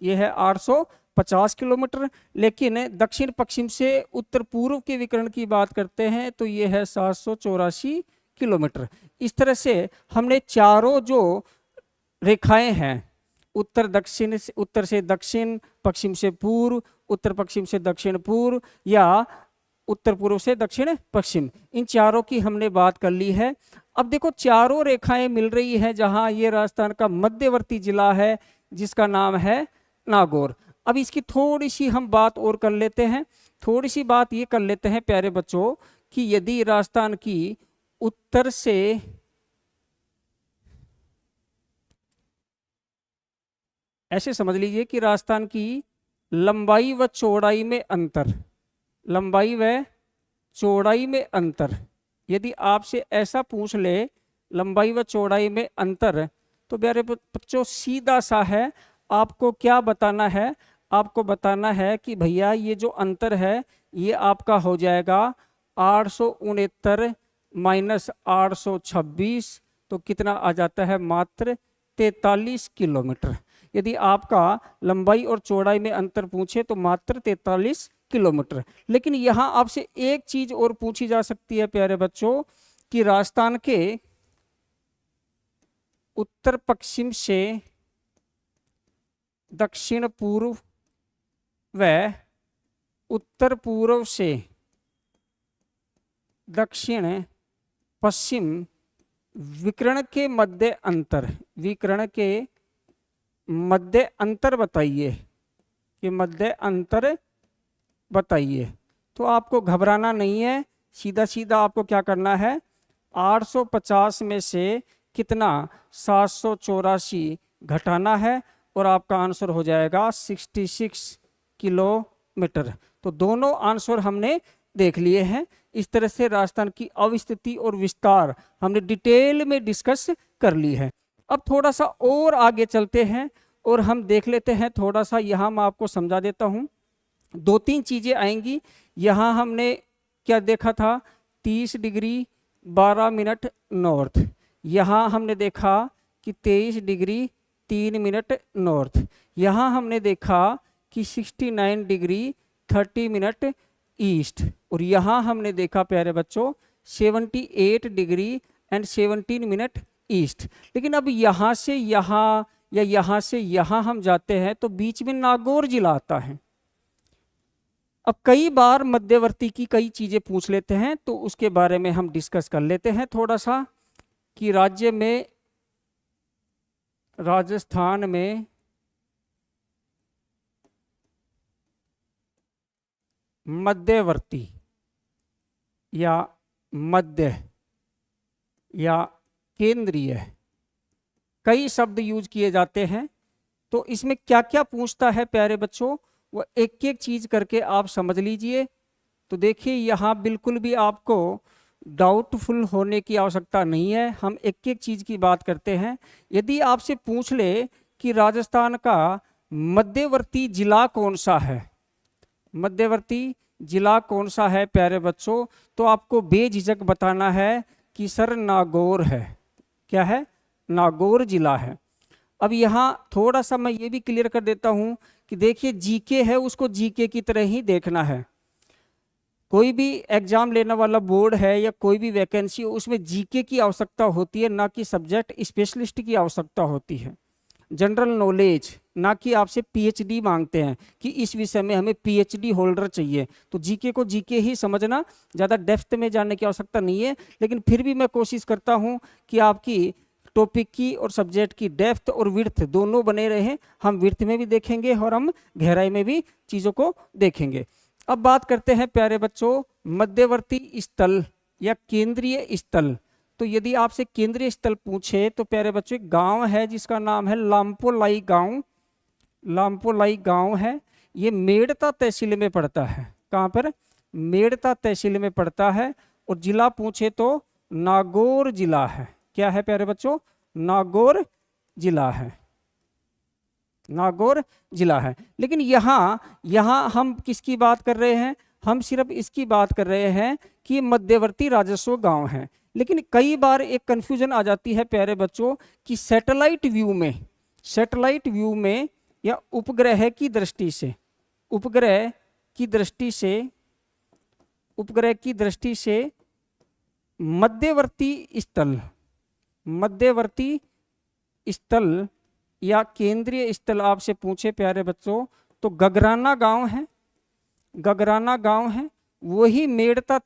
ये है 850 किलोमीटर। लेकिन दक्षिण पश्चिम से उत्तर पूर्व के विकर्ण की बात करते हैं तो ये है 784 किलोमीटर। इस तरह से हमने चारों जो रेखाएं हैं, उत्तर दक्षिण, उत्तर से दक्षिण, पश्चिम से पूर्व, उत्तर पश्चिम से दक्षिण पूर्व, या उत्तर पूर्व से दक्षिण पश्चिम, इन चारों की हमने बात कर ली है। अब देखो चारों रेखाएं मिल रही है जहां ये राजस्थान का मध्यवर्ती जिला है जिसका नाम है नागौर। अब इसकी थोड़ी सी हम बात और कर लेते हैं। थोड़ी सी बात ये कर लेते हैं प्यारे बच्चों कि यदि राजस्थान की उत्तर से ऐसे समझ लीजिए कि राजस्थान की लंबाई व चौड़ाई में अंतर, लंबाई व चौड़ाई में अंतर, यदि आपसे ऐसा पूछ ले लंबाई व चौड़ाई में अंतर, तो प्यारे बच्चों सीधा सा है, आपको क्या बताना है, आपको बताना है कि भैया ये जो अंतर है ये आपका हो जाएगा 869 माइनस 826, तो कितना आ जाता है, मात्र 43 किलोमीटर। यदि आपका लंबाई और चौड़ाई में अंतर पूछे तो मात्र 43 किलोमीटर। लेकिन यहाँ आपसे एक चीज और पूछी जा सकती है प्यारे बच्चों कि राजस्थान के उत्तर पश्चिम से दक्षिण पूर्व व उत्तर पूर्व से दक्षिण पश्चिम विकर्ण के मध्य अंतर, विकर्ण के मध्य अंतर बताइए, कि मध्य अंतर बताइए। तो आपको घबराना नहीं है, सीधा सीधा आपको क्या करना है, 850 में से कितना 784 घटाना है और आपका आंसर हो जाएगा 66 किलोमीटर। तो दोनों आंसर हमने देख लिए हैं। इस तरह से राजस्थान की अवस्थिति और विस्तार हमने डिटेल में डिस्कस कर ली है। अब थोड़ा सा और आगे चलते हैं और हम देख लेते हैं थोड़ा सा, यहाँ मैं आपको समझा देता हूँ। 2-3 चीज़ें आएंगी। यहाँ हमने क्या देखा था, 30 डिग्री 12 मिनट नॉर्थ। यहाँ हमने देखा कि 23 डिग्री 3 मिनट नॉर्थ। यहाँ हमने देखा कि 69 डिग्री 30 मिनट ईस्ट। और यहाँ हमने देखा प्यारे बच्चों 78 डिग्री एंड 17 मिनट ईस्ट। लेकिन अब यहाँ से यहाँ या यहाँ से यहाँ हम जाते हैं तो बीच में नागौर जिला आता है। अब कई बार मध्यवर्ती की कई चीज़ें पूछ लेते हैं तो उसके बारे में हम डिस्कस कर लेते हैं थोड़ा सा कि राज्य में, राजस्थान में मध्यवर्ती या मध्य या केंद्रीय कई शब्द यूज किए जाते हैं। तो इसमें क्या क्या पूछता है प्यारे बच्चों, वो एक एक चीज करके आप समझ लीजिए। तो देखिए यहाँ बिल्कुल भी आपको डाउटफुल होने की आवश्यकता नहीं है, हम एक एक चीज की बात करते हैं। यदि आपसे पूछ ले कि राजस्थान का मध्यवर्ती जिला कौन सा है, मध्यवर्ती जिला कौन सा है प्यारे बच्चों, तो आपको बेझिझक बताना है कि सर नागौर है। क्या है, नागौर जिला है। अब यहाँ थोड़ा सा मैं ये भी क्लियर कर देता हूँ कि देखिए जीके है, उसको जीके की तरह ही देखना है। कोई भी एग्जाम लेने वाला बोर्ड है या कोई भी वैकेंसी हो, उसमें जीके की आवश्यकता होती है, ना कि सब्जेक्ट स्पेशलिस्ट की आवश्यकता होती है। जनरल नॉलेज, ना कि आपसे पीएचडी मांगते हैं कि इस विषय में हमें पीएचडी होल्डर चाहिए। तो जीके को जीके ही समझना, ज़्यादा डेप्थ में जाने की आवश्यकता नहीं है। लेकिन फिर भी मैं कोशिश करता हूँ कि आपकी टॉपिक की और सब्जेक्ट की डेप्थ और विड्थ दोनों बने रहे। हम विड्थ में भी देखेंगे और हम गहराई में भी चीज़ों को देखेंगे। अब बात करते हैं प्यारे बच्चों मध्यवर्ती स्थल या केंद्रीय स्थल। तो यदि आपसे केंद्रीय स्थल पूछे तो प्यारे बच्चों एक गांव है जिसका नाम है लामपोलाई गांव। लामपोलाई गांव है, ये मेड़ता तहसील में पड़ता है। कहाँ पर, मेड़ता तहसील में पड़ता है। और जिला पूछे तो नागौर जिला है। क्या है प्यारे बच्चों, नागौर जिला है, नागौर जिला है। लेकिन यहाँ हम किसकी बात कर रहे हैं, हम सिर्फ इसकी बात कर रहे हैं कि मध्यवर्ती राजस्व गांव है। लेकिन कई बार एक कंफ्यूजन आ जाती है प्यारे बच्चों कि सैटेलाइट व्यू में या उपग्रह की दृष्टि से, उपग्रह की दृष्टि से मध्यवर्ती स्थल या केंद्रीय स्थल आपसे पूछे प्यारे बच्चों तो गगराना गांव है, वही मेड़ता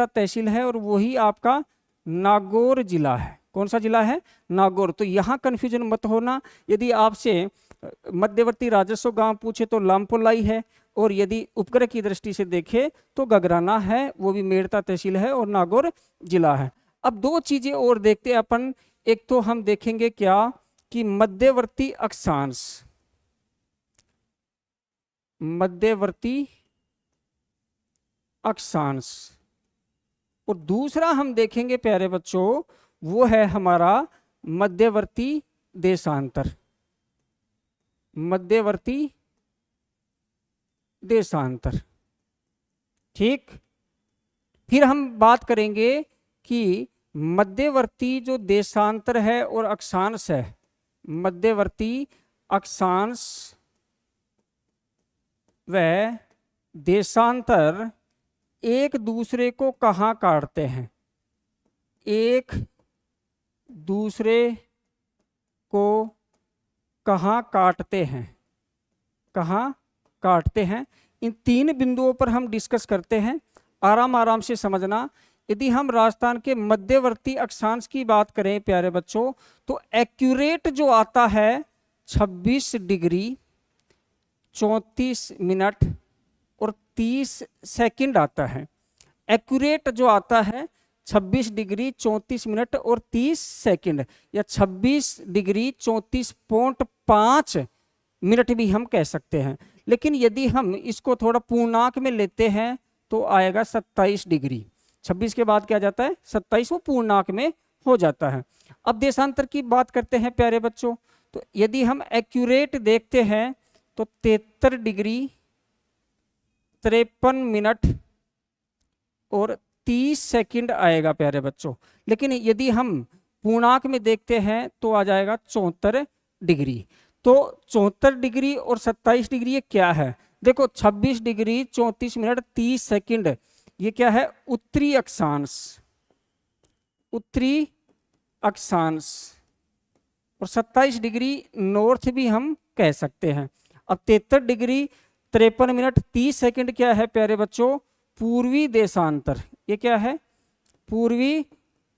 तहसील है और वही आपका नागौर जिला है। कौन सा जिला है? नागौर। तो यहाँ कंफ्यूजन मत होना, यदि आपसे मध्यवर्ती राजस्व गांव पूछे तो लामपोलाई है, और यदि उपग्रह की दृष्टि से देखे तो गगराना है, वो भी मेड़ता तहसील है और नागौर जिला है। अब दो चीजें और देखते हैं अपन। एक तो हम देखेंगे क्या कि मध्यवर्ती अक्षांश, और दूसरा हम देखेंगे प्यारे बच्चों वो है हमारा मध्यवर्ती देशांतर। ठीक, फिर हम बात करेंगे कि मध्यवर्ती जो देशांतर है और अक्षांश है, मध्यवर्ती अक्षांश व देशांतर एक दूसरे को कहाँ काटते हैं? एक दूसरे को कहाँ काटते हैं? इन तीन बिंदुओं पर हम डिस्कस करते हैं, आराम से समझना। यदि हम राजस्थान के मध्यवर्ती अक्षांश की बात करें प्यारे बच्चों तो एक्यूरेट जो आता है 26 डिग्री 34 मिनट और 30 सेकंड आता है। एक्यूरेट जो आता है 26 डिग्री 34 मिनट और 30 सेकंड, या 26 डिग्री 34.5 मिनट भी हम कह सकते हैं। लेकिन यदि हम इसको थोड़ा पूर्णांक में लेते हैं तो आएगा 27 डिग्री। 26 के बाद क्या जाता है? 27, वो पूर्णांक में हो जाता है। अब देशांतर की बात करते हैं प्यारे बच्चों, तो यदि हम एक्यूरेट देखते हैं तो 73 डिग्री 53 मिनट और 30 सेकंड आएगा प्यारे बच्चों। लेकिन यदि हम पूर्णांक में देखते हैं तो आ जाएगा 74 डिग्री। तो 74 डिग्री और 27 डिग्री ये क्या है? देखो 26 डिग्री 34 मिनट 30 सेकंड ये क्या है? उत्तरी अक्षांश, और 27 डिग्री नॉर्थ भी हम कह सकते हैं। अब 73 डिग्री 53 मिनट 30 सेकंड क्या है प्यारे बच्चों? पूर्वी देशांतर। ये क्या है? पूर्वी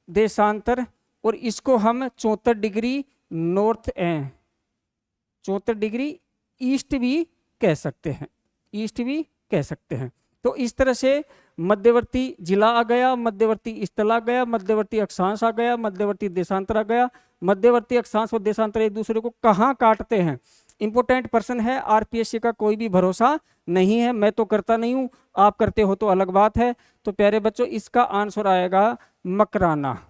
देशांतर, और इसको हम 74 डिग्री नॉर्थ 74 डिग्री ईस्ट भी कह सकते हैं। तो इस तरह से मध्यवर्ती जिला आ गया, मध्यवर्ती स्थल आ गया, मध्यवर्ती अक्षांश आ गया, मध्यवर्ती देशांतर आ गया। मध्यवर्ती अक्षांश और देशांतर एक दूसरे को कहाँ काटते हैं? इंपोर्टेंट पर्सन है, आरपीएससी का कोई भी भरोसा नहीं है। मैं तो करता नहीं हूं, आप करते हो तो अलग बात है। तो प्यारे बच्चों इसका आंसर आएगा मकराना,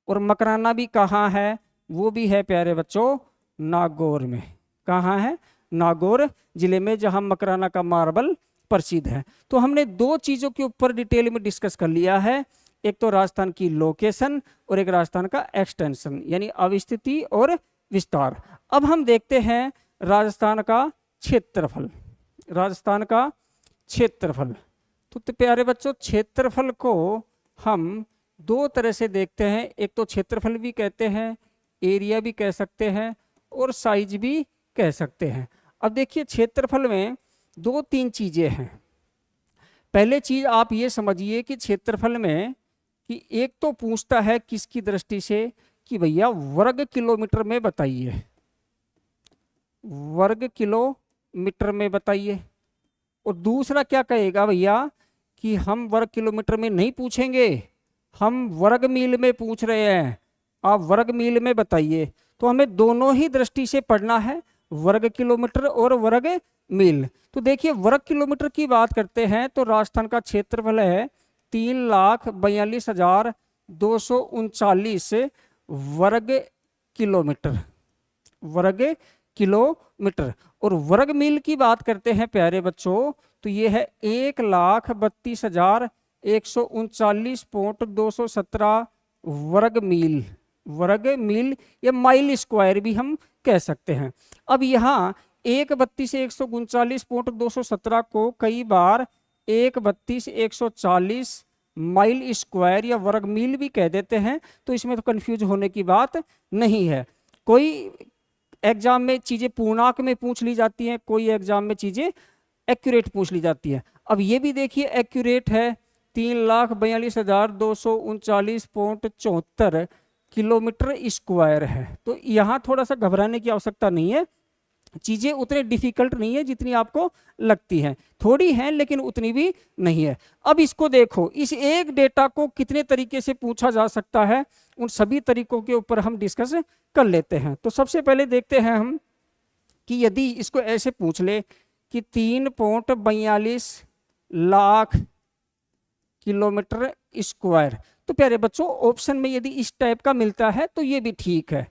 और मकराना भी कहाँ है? वो भी है प्यारे बच्चों नागौर में। कहाँ है? नागौर जिले में, जहां मकराना का मार्बल प्रसिद्ध है। तो हमने दो चीजों के ऊपर डिटेल में डिस्कस कर लिया है, एक तो राजस्थान की लोकेशन और एक राजस्थान का एक्सटेंशन यानी अविस्तृति और विस्तार। अब हम देखते हैं राजस्थान का क्षेत्रफल। तो प्यारे बच्चों क्षेत्रफल को हम दो तरह से देखते हैं, एक तो क्षेत्रफल भी कहते हैं, एरिया भी कह सकते हैं, और साइज भी कह सकते हैं। अब देखिए क्षेत्रफल में दो तीन चीजें हैं। पहले चीज आप ये समझिए कि क्षेत्रफल में कि एक तो पूछता है किसकी दृष्टि से कि भैया वर्ग किलोमीटर में बताइए, वर्ग किलोमीटर में बताइए। और दूसरा क्या कहेगा भैया कि हम वर्ग किलोमीटर में नहीं पूछेंगे, हम वर्ग मील में पूछ रहे हैं, आप वर्ग मील में बताइए। तो हमें दोनों ही दृष्टि से पढ़ना है, वर्ग किलोमीटर और वर्ग मील। तो देखिए वर्ग किलोमीटर की बात करते हैं तो राजस्थान का क्षेत्रफल है 3,42,239 वर्ग किलोमीटर। और वर्ग मील की बात करते हैं प्यारे बच्चों तो ये है 1,32,1 139.217 वर्ग मील या माइल स्क्वायर भी हम कह सकते हैं। अब यहाँ 132.139.217 को कई बार 132.140 माइल स्क्वायर या वर्ग मील भी कह देते हैं, तो इसमें तो कंफ्यूज होने की बात नहीं है। कोई एग्जाम में चीजें पूर्णांक में पूछ ली जाती हैं, कोई एग्जाम में चीजें एक्यूरेट पूछ ली जाती है। अब ये भी देखिए एक्यूरेट है, 3,42,239.74 किलोमीटर स्क्वायर है। तो यहाँ थोड़ा सा घबराने की आवश्यकता नहीं है, चीजें उतने डिफिकल्ट नहीं है जितनी आपको लगती हैं, थोड़ी हैं लेकिन उतनी भी नहीं है। अब इसको देखो, इस एक डेटा को कितने तरीके से पूछा जा सकता है, उन सभी तरीकों के ऊपर हम डिस्कस कर लेते हैं। तो सबसे पहले देखते हैं हम कि यदि इसको ऐसे पूछ ले कि 3.42 लाख किलोमीटर स्क्वायर, तो प्यारे बच्चों ऑप्शन में यदि इस टाइप का मिलता है तो ये भी ठीक है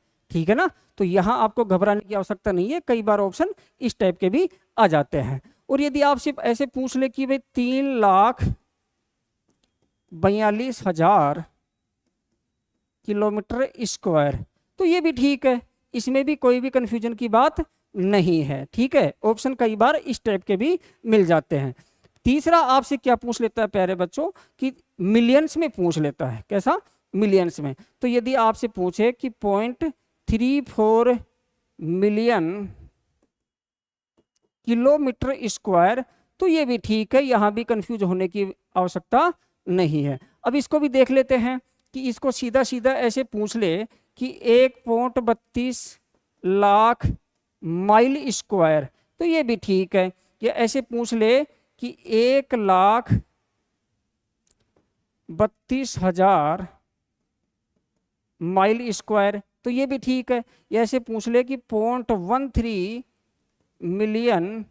ना। तो यहाँ आपको घबराने की आवश्यकता नहीं है, कई बार ऑप्शन इस टाइप के भी आ जाते हैं। और यदि आप सिर्फ ऐसे पूछ ले कि भाई 3,42,000 किलोमीटर स्क्वायर, तो ये भी ठीक है, इसमें भी कोई भी कंफ्यूजन की बात नहीं है, ठीक है। ऑप्शन कई बार इस टाइप के भी मिल जाते हैं। तीसरा आपसे क्या पूछ लेता है प्यारे बच्चों कि मिलियंस में पूछ लेता है, कैसा, मिलियंस में। तो यदि आपसे पूछे कि 0.34 मिलियन किलोमीटर स्क्वायर, तो ये भी ठीक है, यहां भी कंफ्यूज होने की आवश्यकता नहीं है। अब इसको भी देख लेते हैं कि इसको सीधा सीधा ऐसे पूछ ले कि 1.32 लाख माइल स्क्वायर, तो ये भी ठीक है। या ऐसे पूछ ले कि 1,32,000 माइल स्क्वायर, तो ये भी ठीक है। या ऐसे पूछ ले कि 0.13 मिलियन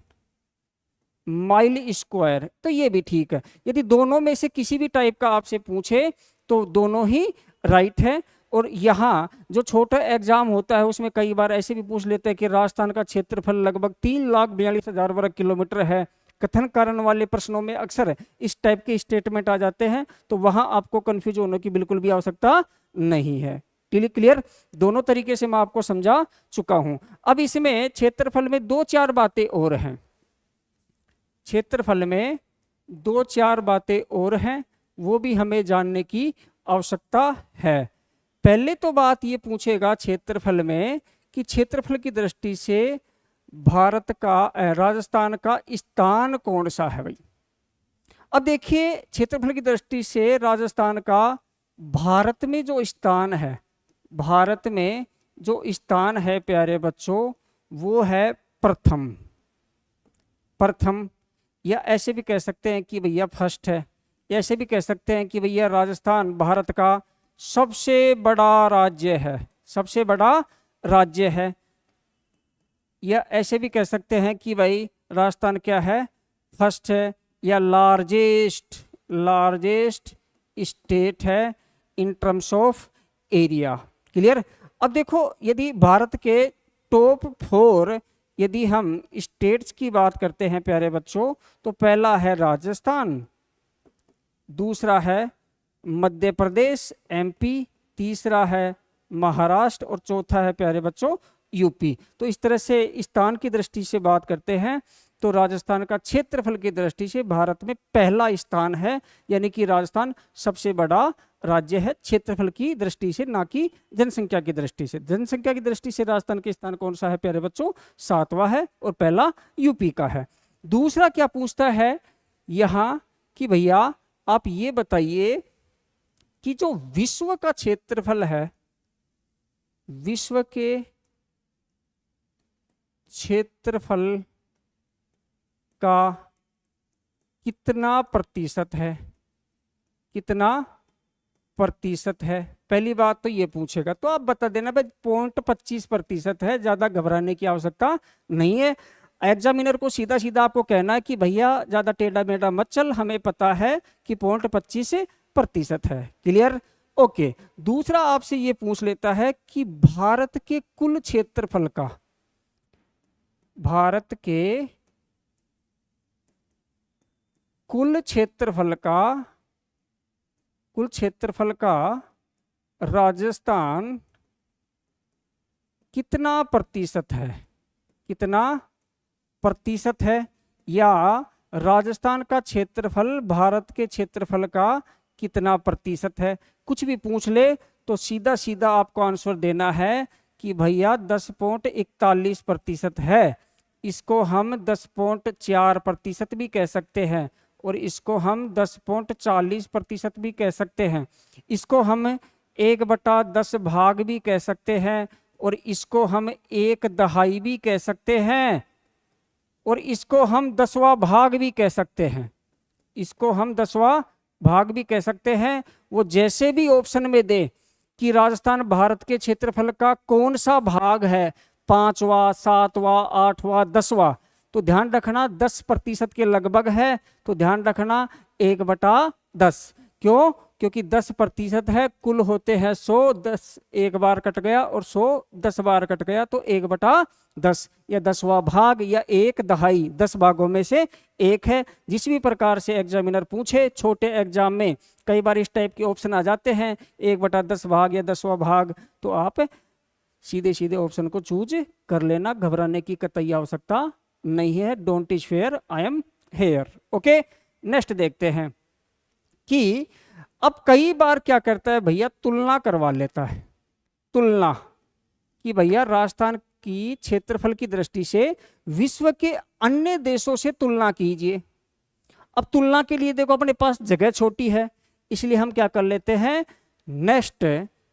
माइल स्क्वायर, तो ये भी ठीक है। यदि दोनों में से किसी भी टाइप का आपसे पूछे तो दोनों ही राइट है। और यहाँ जो छोटा एग्जाम होता है उसमें कई बार ऐसे भी पूछ लेते हैं कि राजस्थान का क्षेत्रफल लगभग 3,42,000 वर्ग किलोमीटर है। कथन कारण वाले प्रश्नों में अक्सर इस टाइप के स्टेटमेंट आ जाते हैं, तो वहां आपको कंफ्यूज होने की बिल्कुल भी आवश्यकता नहीं है। क्लियर, दोनों तरीके से मैं आपको समझा चुका हूं। अब इसमें क्षेत्रफल में 2-4 बातें और हैं, क्षेत्रफल में 2-4 बातें और हैं, वो भी हमें जानने की आवश्यकता है। पहले तो बात ये पूछेगा क्षेत्रफल में कि क्षेत्रफल की दृष्टि से भारत का राजस्थान का स्थान कौन सा है भाई। अब देखिए क्षेत्रफल की दृष्टि से राजस्थान का भारत में जो स्थान है, भारत में जो स्थान है प्यारे बच्चों, वो है प्रथम, या ऐसे भी कह सकते हैं कि भैया फर्स्ट है, या ऐसे भी कह सकते हैं कि भैया राजस्थान भारत का सबसे बड़ा राज्य है, सबसे बड़ा राज्य है। या ऐसे भी कह सकते हैं कि भाई राजस्थान क्या है, फर्स्ट है, या लार्जेस्ट स्टेट है in terms of area. Clear. अब देखो यदि भारत के टॉप 4 यदि हम स्टेट्स की बात करते हैं प्यारे बच्चों, तो पहला है राजस्थान, दूसरा है मध्य प्रदेश एमपी, तीसरा है महाराष्ट्र और चौथा है प्यारे बच्चों यूपी। तो इस तरह से स्थान की दृष्टि से बात करते हैं तो राजस्थान का क्षेत्रफल की दृष्टि से भारत में पहला स्थान है, यानी कि राजस्थान सबसे बड़ा राज्य है क्षेत्रफल की दृष्टि से, ना कि जनसंख्या की दृष्टि से। जनसंख्या की दृष्टि से राजस्थान के स्थान कौन सा है प्यारे बच्चों, 7वां है और पहला यूपी का है। दूसरा क्या पूछता है यहाँ कि भैया आप ये बताइए कि जो विश्व का क्षेत्रफल है, विश्व के क्षेत्रफल का कितना प्रतिशत है, कितना प्रतिशत है। पहली बात तो ये पूछेगा तो आप बता देना भाई 0.25% है, ज्यादा घबराने की आवश्यकता नहीं है। एग्जामिनर को सीधा सीधा आपको कहना है कि भैया ज्यादा टेढ़ा मेढ़ा मत चल, हमें पता है कि 0.25% है। Clear, okay. दूसरा आपसे ये पूछ लेता है कि भारत के कुल क्षेत्रफल का, भारत के कुल क्षेत्रफल का कुल क्षेत्रफल का राजस्थान कितना प्रतिशत है, कितना प्रतिशत है, या राजस्थान का क्षेत्रफल भारत के क्षेत्रफल का कितना प्रतिशत है। कुछ भी पूछ ले तो सीधा सीधा आपको आंसर देना है कि भैया 10.41% है। इसको हम 10.4% भी कह सकते हैं, और इसको हम 10.40% भी कह सकते हैं। इसको हम 1/10 भाग भी कह सकते हैं, और इसको हम 1/2 भी कह सकते हैं, और इसको हम 10वां भाग भी कह सकते हैं। इसको हम 10वां भाग भी कह सकते हैं। वो जैसे भी ऑप्शन में दे कि राजस्थान भारत के क्षेत्रफल का कौन सा भाग है, 5वां, 7वां, 8वां, 10वां, तो ध्यान रखना 10% के लगभग है, तो ध्यान रखना 1/10। क्यों? क्योंकि 10% है, कुल होते हैं 100, 10 एक बार कट गया और 100 10 बार कट गया, तो 1/10 या 10वां भाग या 1/2 10 भागों में से एक है। जिस भी प्रकार से एग्जामिनर पूछे, छोटे एग्जाम में कई बार इस टाइप के ऑप्शन आ जाते हैं 1/10 भाग या 10वां भाग, तो आप सीधे सीधे ऑप्शन को चूज कर लेना, घबराने की कतई आवश्यकता नहीं है। Don't is fair, I am here. Okay, next देखते हैं कि अब कई बार क्या करता है भैया, तुलना करवा लेता है। तुलना कि भैया राजस्थान की क्षेत्रफल की दृष्टि से विश्व के अन्य देशों से तुलना कीजिए। अब तुलना के लिए देखो अपने पास जगह छोटी है, इसलिए हम क्या कर लेते हैं, नेक्स्ट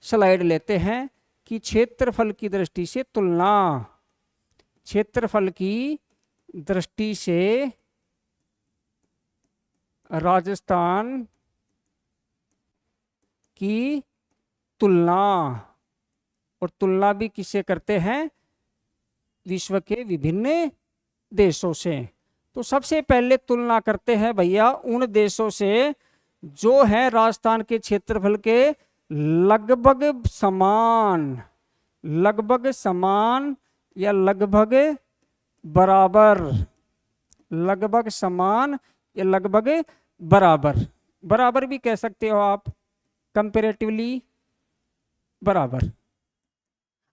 स्लाइड लेते हैं कि क्षेत्रफल की दृष्टि से तुलना। क्षेत्रफल की दृष्टि से राजस्थान की तुलना, और तुलना भी किससे करते हैं, विश्व के विभिन्न देशों से। तो सबसे पहले तुलना करते हैं भैया उन देशों से जो है राजस्थान के क्षेत्रफल के लगभग समान, लगभग समान या लगभग बराबर, लगभग समान या लगभग बराबर, बराबर भी कह सकते हो आप, कंपैरेटिवली बराबर।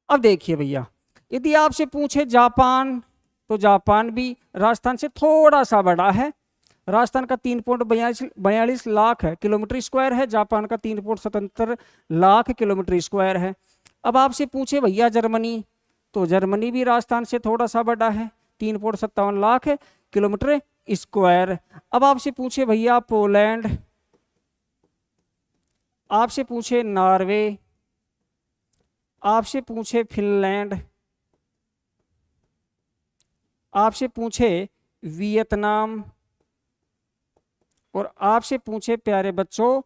अब देखिए भैया, यदि आपसे पूछे जापान, तो जापान भी राजस्थान से थोड़ा सा बड़ा है। राजस्थान का 3.42 लाख किलोमीटर स्क्वायर है, जापान का 3.77 लाख किलोमीटर स्क्वायर है। अब आपसे पूछे भैया जर्मनी, तो जर्मनी भी राजस्थान से थोड़ा सा बड़ा है, 3.57 लाख किलोमीटर स्क्वायर। अब आपसे पूछे भैया पोलैंड, आपसे पूछे नॉर्वे, आपसे पूछे फिनलैंड, आपसे पूछे वियतनाम, और आपसे पूछे प्यारे बच्चों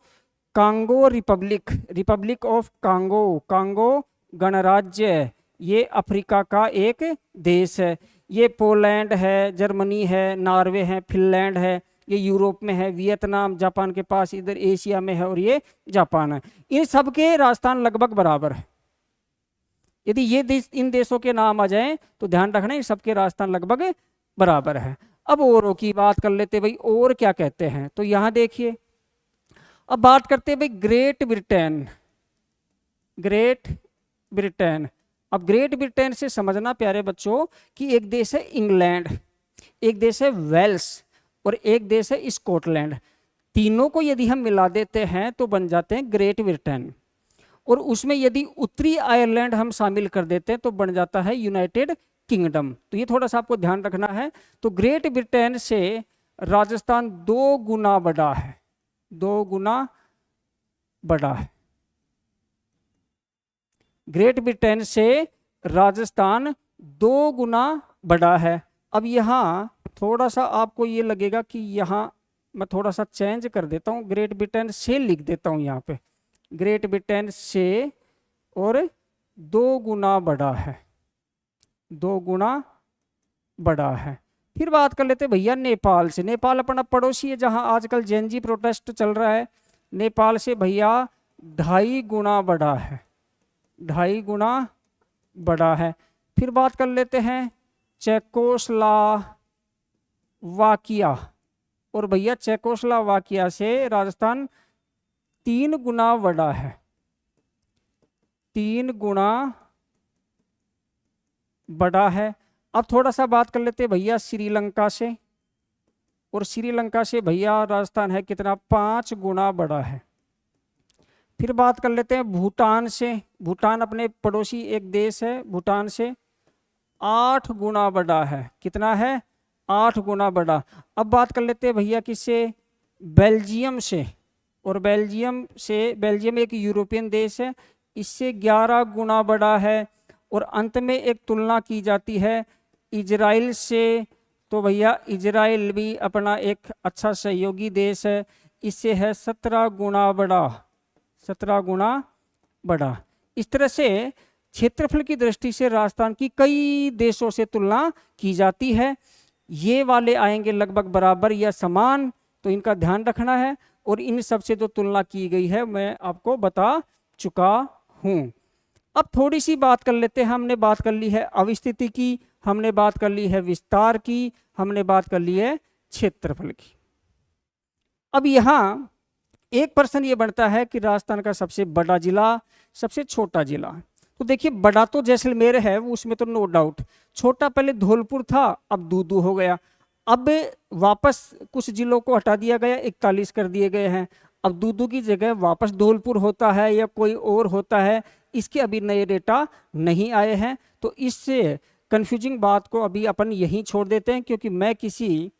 Congo Republic, Republic of Congo, Congo गणराज्य, ये अफ्रीका का एक देश है। ये पोलैंड है, जर्मनी है, नॉर्वे है, फिनलैंड है, ये यूरोप में है, वियतनाम जापान के पास इधर एशिया में है, और ये जापान है। इन सब के राजस्थान लगभग बराबर है। यदि ये देश, इन देशों के नाम आ जाएं तो ध्यान रखना इन सबके राजस्थान लगभग बराबर है। अब औरों की बात कर लेते भाई, और क्या कहते हैं, तो यहां देखिए अब बात करते हैं भाई ग्रेट ब्रिटेन, ग्रेट ब्रिटेन। अब ग्रेट ब्रिटेन से समझना प्यारे बच्चों कि एक देश है इंग्लैंड, एक देश है वेल्स, और एक देश है स्कॉटलैंड। तीनों को यदि हम मिला देते हैं तो बन जाते हैं ग्रेट ब्रिटेन, और उसमें यदि उत्तरी आयरलैंड हम शामिल कर देते हैं तो बन जाता है यूनाइटेड किंगडम। तो ये थोड़ा सा आपको ध्यान रखना है। तो ग्रेट ब्रिटेन से राजस्थान 2 गुना बड़ा है, 2 गुना बड़ा है। ग्रेट ब्रिटेन से राजस्थान 2 गुना बड़ा है। अब यहाँ थोड़ा सा आपको ये लगेगा कि यहाँ मैं थोड़ा सा चेंज कर देता हूँ, ग्रेट ब्रिटेन से लिख देता हूँ यहाँ पे, ग्रेट ब्रिटेन से, और 2 गुना बड़ा है, 2 गुना बड़ा है। फिर बात कर लेते भैया नेपाल से। नेपाल अपना पड़ोसी है जहां आजकल जेएनजी प्रोटेस्ट चल रहा है। नेपाल से भैया 2.5 गुना बड़ा है, 2.5 गुना बड़ा है। फिर बात कर लेते हैं चेकोस्लोवाकिया, और भैया चेकोस्लोवाकिया से राजस्थान 3 गुना बड़ा है, 3 गुना बड़ा है। अब थोड़ा सा बात कर लेते हैं भैया श्रीलंका से, और श्रीलंका से भैया राजस्थान है कितना, 5 गुना बड़ा है। फिर बात कर लेते हैं भूटान से, भूटान अपने पड़ोसी एक देश है, भूटान से 8 गुना बड़ा है, कितना है, 8 गुना बड़ा। अब बात कर लेते हैं भैया किससे, बेल्जियम से, और बेल्जियम एक यूरोपियन देश है, इससे 11 गुना बड़ा है। और अंत में एक तुलना की जाती है इजराइल से, तो भैया इजराइल भी अपना एक अच्छा सहयोगी देश है, इससे है 17 गुना बड़ा, 17 गुना बड़ा। इस तरह से क्षेत्रफल की दृष्टि से राजस्थान की कई देशों से तुलना की जाती है। ये वाले आएंगे लगभग बराबर या समान, तो इनका ध्यान रखना है। और इन सब से जो तुलना की गई है मैं आपको बता चुका हूं। अब थोड़ी सी बात कर लेते हैं, हमने बात कर ली है अवस्थिति की, हमने बात कर ली है विस्तार की, हमने बात कर ली है क्षेत्रफल की। अब यहाँ एक प्रश्न ये बनता है कि राजस्थान का सबसे बड़ा जिला, सबसे छोटा जिला। तो देखिए बड़ा तो जैसलमेर है, उसमें तो नो डाउट। छोटा पहले धौलपुर था, अब दूदू हो गया। अब वापस कुछ जिलों को हटा दिया गया, 41 कर दिए गए हैं। अब दूदू की जगह वापस धौलपुर होता है या कोई और होता है, इसके अभी नए डेटा नहीं आए हैं। तो इससे कंफ्यूजिंग बात को अभी अपन यहीं छोड़ देते हैं, क्योंकि मैं किसी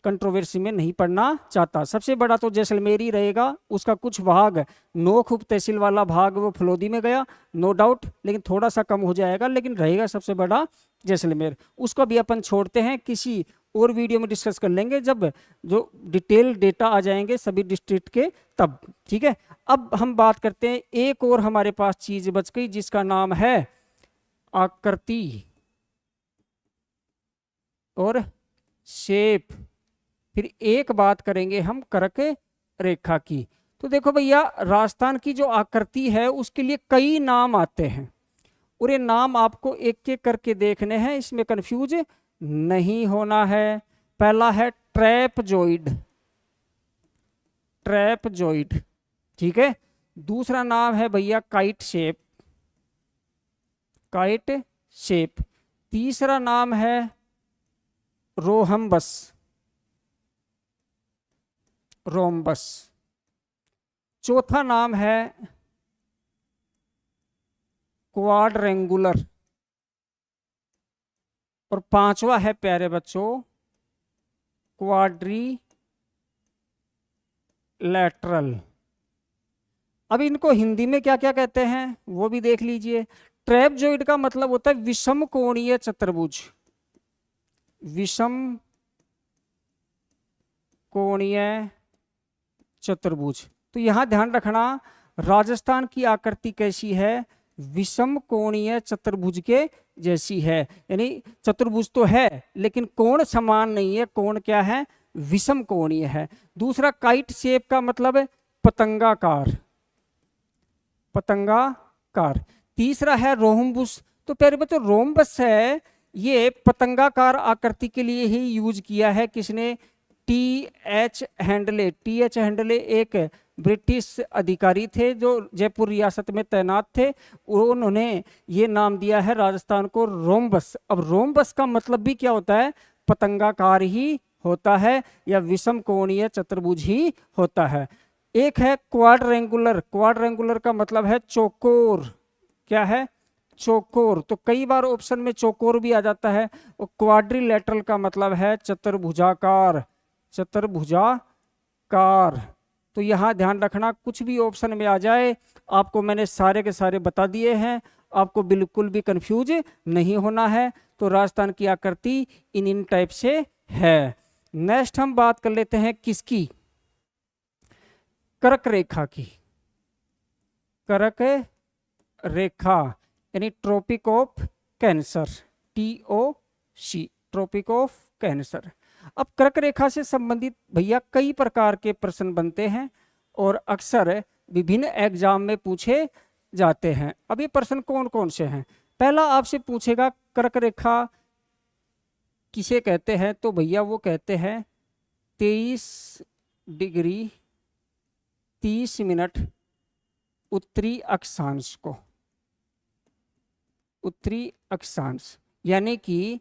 कंट्रोवर्सी में नहीं पढ़ना चाहता। सबसे बड़ा तो जैसलमेर ही रहेगा, उसका कुछ भाग नोख उप तहसील वाला भाग वो फलोदी में गया, नो डाउट, लेकिन थोड़ा सा कम हो जाएगा, लेकिन रहेगा सबसे बड़ा जैसलमेर। उसको भी अपन छोड़ते हैं, किसी और वीडियो में डिस्कस कर लेंगे जब जो डिटेल डेटा आ जाएंगे सभी डिस्ट्रिक्ट के, तब ठीक है। अब हम बात करते हैं, एक और हमारे पास चीज बच गई जिसका नाम है आकृति और शेप। फिर एक बात करेंगे हम कर्क रेखा की। तो देखो भैया राजस्थान की जो आकृति है उसके लिए कई नाम आते हैं, और ये नाम आपको एक एक करके देखने हैं, इसमें कंफ्यूज नहीं होना है। पहला है ट्रैपजॉइड, ट्रैपजॉइड, ठीक है। दूसरा नाम है भैया काइट शेप, काइट शेप। तीसरा नाम है रोहम्बस, रोम्बस। चौथा नाम है क्वाड्रेंगुलर, और पांचवा है प्यारे बच्चों क्वाड्रिलैटरल। अब इनको हिंदी में क्या क्या कहते हैं वो भी देख लीजिए। ट्रैपजॉइड का मतलब होता है विषम कोणीय चतुर्भुज, विषम कोणीय चतुर्भुज। तो यहां ध्यान रखना राजस्थान की आकृति कैसी है, विषम कोणीय चतुर्भुज के जैसी है। यानी चतुर्भुज तो है लेकिन कोण समान नहीं है, कोण क्या है, विषम कोणीय है। दूसरा काइट शेप का मतलब है पतंगाकार, पतंगाकार। तीसरा है रोम्बस। तो प्यारे बच्चों रोम्बस है, ये पतंगाकार आकृति के लिए ही यूज किया है किसने, टी.एच. हैंडले। टी.एच. हैंडले एक ब्रिटिश अधिकारी थे जो जयपुर रियासत में तैनात थे, उन्होंने ये नाम दिया है राजस्थान को रोम्बस। अब रोम्बस का मतलब भी क्या होता है, पतंगाकार ही होता है या विषम कोणीय चतुर्भुज ही होता है। एक है क्वाड्रेंगुलर, क्वाड्रेंगुलर का मतलब है चौकोर, क्या है, चौकोर। तो कई बार ऑप्शन में चौकोर भी आ जाता है। और क्वाड्रिलेटरल का मतलब है चतुर्भुजाकार, चतुर्भुजाकार। तो यहाँ ध्यान रखना कुछ भी ऑप्शन में आ जाए, आपको मैंने सारे के सारे बता दिए हैं, आपको बिल्कुल भी कंफ्यूज नहीं होना है। तो राजस्थान की आकृति इन टाइप से है। नेक्स्ट हम बात कर लेते हैं किसकी, कर्क रेखा की। कर्क रेखा यानी Tropic of Cancer, TOC, Tropic of Cancer. अब कर्क रेखा से संबंधित भैया कई प्रकार के प्रश्न बनते हैं और अक्सर विभिन्न एग्जाम में पूछे जाते हैं। अब ये प्रश्न कौन कौन से हैं, पहला आपसे पूछेगा कर्क रेखा किसे कहते हैं, तो भैया वो कहते हैं 23 डिग्री 30 मिनट उत्तरी अक्षांश को, उत्तरी अक्षांश यानी कि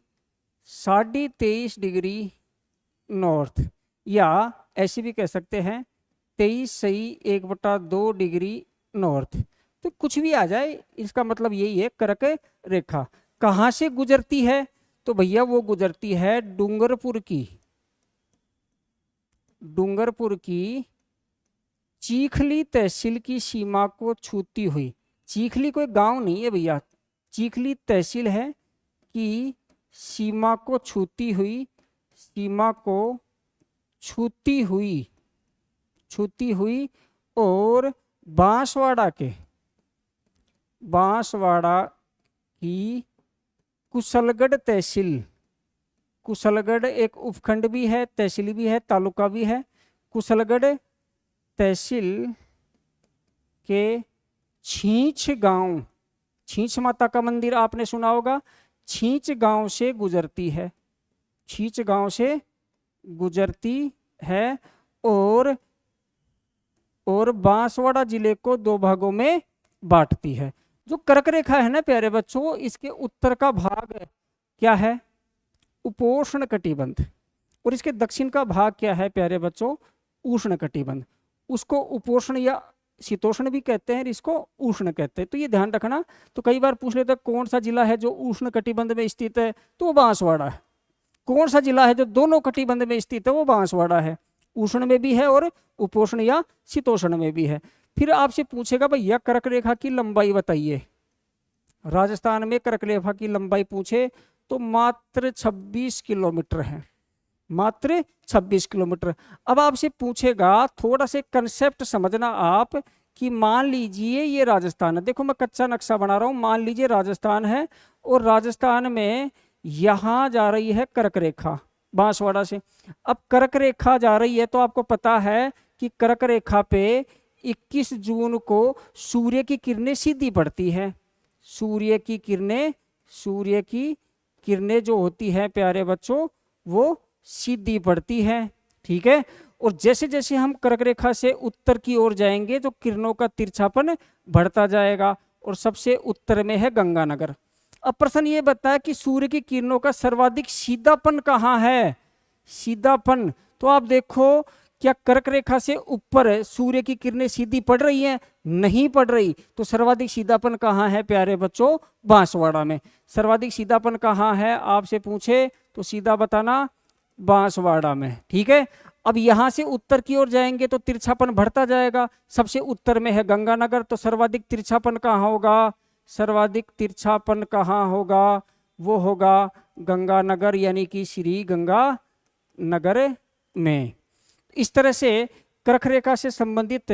23.5 डिग्री नॉर्थ, या ऐसे भी कह सकते हैं 23 सही 1/2 डिग्री नॉर्थ, तो कुछ भी आ जाए, इसका मतलब यही है कर्क रेखा। कहाँ से गुजरती है? तो भैया वो गुजरती है डूंगरपुर की चीखली तहसील की सीमा को छूती हुई। चीखली कोई गांव नहीं है भैया, चीखली तहसील है कि सीमा को छूती हुई, सीमा को छूती हुई और बांसवाड़ा की कुशलगढ़ तहसील, कुशलगढ़ एक उपखंड भी है, तहसील भी है, तालुका भी है। कुशलगढ़ तहसील के छींच गांव, छींच माता का मंदिर आपने सुना होगा, छींच गांव से गुजरती है, छींच गांव से गुजरती है और बांसवाड़ा जिले को 2 भागों में बांटती है। जो कर्क रेखा है ना प्यारे बच्चों, इसके उत्तर का भाग क्या है? उपोष्ण कटिबंध, और इसके दक्षिण का भाग क्या है प्यारे बच्चों? उष्ण कटिबंध। उसको उपोष्ण या शीतोष्ण भी कहते हैं, इसको उष्ण कहते हैं, तो ये ध्यान रखना। तो कई बार पूछ लेते हैं कौन सा जिला है जो उष्ण कटिबंध में स्थित है, तो वो बांसवाड़ा है। कौन सा जिला है जो दोनों कटिबंध में स्थित है, वो बांसवाड़ा है, उष्ण में भी है और उपोष्ण या शीतोष्ण में भी है। फिर आपसे पूछेगा भैया कर्क रेखा की लंबाई बताइए। राजस्थान में कर्क रेखा की लंबाई पूछे तो मात्र 26 किलोमीटर है, मात्र 26 किलोमीटर। अब आपसे पूछेगा, थोड़ा से कंसेप्ट समझना आप, कि मान लीजिए ये राजस्थान है, देखो मैं कच्चा नक्शा बना रहा हूं, मान लीजिए राजस्थान है और राजस्थान में यहां जा रही है कर्क रेखा बांसवाड़ा से। अब कर्क रेखा जा रही है तो आपको पता है कि कर्क रेखा पे 21 जून को सूर्य की किरणें सीधी पड़ती है। सूर्य की किरणें जो होती हैं प्यारे बच्चों, वो सीधी पड़ती है, ठीक है। और जैसे जैसे हम कर्क रेखा से उत्तर की ओर जाएंगे तो किरणों का तिरछापन बढ़ता जाएगा, और सबसे उत्तर में है गंगानगर। अब प्रश्न ये बताया कि सूर्य की किरणों का सर्वाधिक सीधापन कहाँ है? सीधापन, तो आप देखो क्या कर्क रेखा से ऊपर सूर्य की किरणें सीधी पड़ रही हैं? नहीं पड़ रही। तो सर्वाधिक सीधापन कहाँ है प्यारे बच्चों? बांसवाड़ा में। सर्वाधिक सीधापन कहाँ है आपसे पूछे तो सीधा बताना, बांसवाड़ा में, ठीक है। अब यहां से उत्तर की ओर जाएंगे तो तिरछापन बढ़ता जाएगा। सबसे उत्तर में है गंगानगर, तो सर्वाधिक तिरछापन कहाँ होगा? सर्वाधिक तिरछापन कहाँ होगा? वो होगा गंगानगर, यानी कि श्री गंगानगर में। इस तरह से कर्क रेखा से संबंधित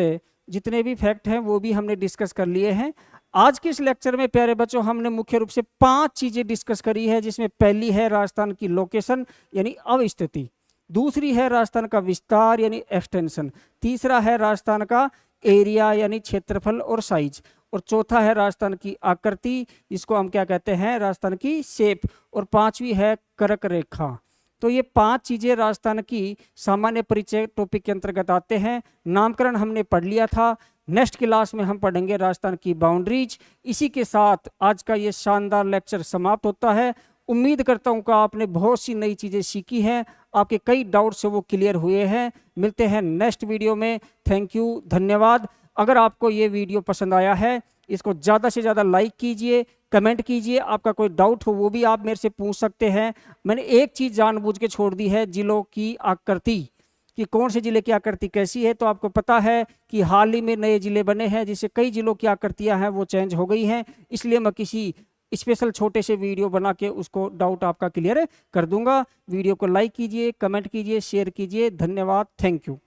जितने भी फैक्ट हैं वो भी हमने डिस्कस कर लिए हैं। आज के इस लेक्चर में प्यारे बच्चों हमने मुख्य रूप से 5 चीजें डिस्कस करी है, जिसमें पहली है राजस्थान की लोकेशन यानी अवस्थिति, दूसरी है राजस्थान का विस्तार यानी एक्सटेंशन, तीसरा है राजस्थान का एरिया यानी क्षेत्रफल और साइज, और चौथा है राजस्थान की आकृति, जिसको हम क्या कहते हैं? राजस्थान की शेप, और पांचवी है कर्क रेखा। तो ये 5 चीजें राजस्थान की सामान्य परिचय टॉपिक के अंतर्गत आते हैं। नामकरण हमने पढ़ लिया था। नेक्स्ट क्लास में हम पढ़ेंगे राजस्थान की बाउंड्रीज। इसी के साथ आज का ये शानदार लेक्चर समाप्त होता है। उम्मीद करता हूँ कि आपने बहुत सी नई चीजें सीखी हैं, आपके कई डाउट्स वो क्लियर हुए हैं। मिलते हैं नेक्स्ट वीडियो में। थैंक यू, धन्यवाद। अगर आपको ये वीडियो पसंद आया है, इसको ज़्यादा से ज़्यादा लाइक कीजिए, कमेंट कीजिए। आपका कोई डाउट हो वो भी आप मेरे से पूछ सकते हैं। मैंने एक चीज़ जानबूझ के छोड़ दी है, जिलों की आकृति, कि कौन से जिले की आकृति कैसी है। तो आपको पता है कि हाल ही में नए जिले बने हैं, जिससे कई जिलों की आकृतियां हैं वो चेंज हो गई हैं। इसलिए मैं किसी स्पेशल छोटे से वीडियो बना के उसको डाउट आपका क्लियर कर दूंगा। वीडियो को लाइक कीजिए, कमेंट कीजिए, शेयर कीजिए। धन्यवाद, थैंक यू।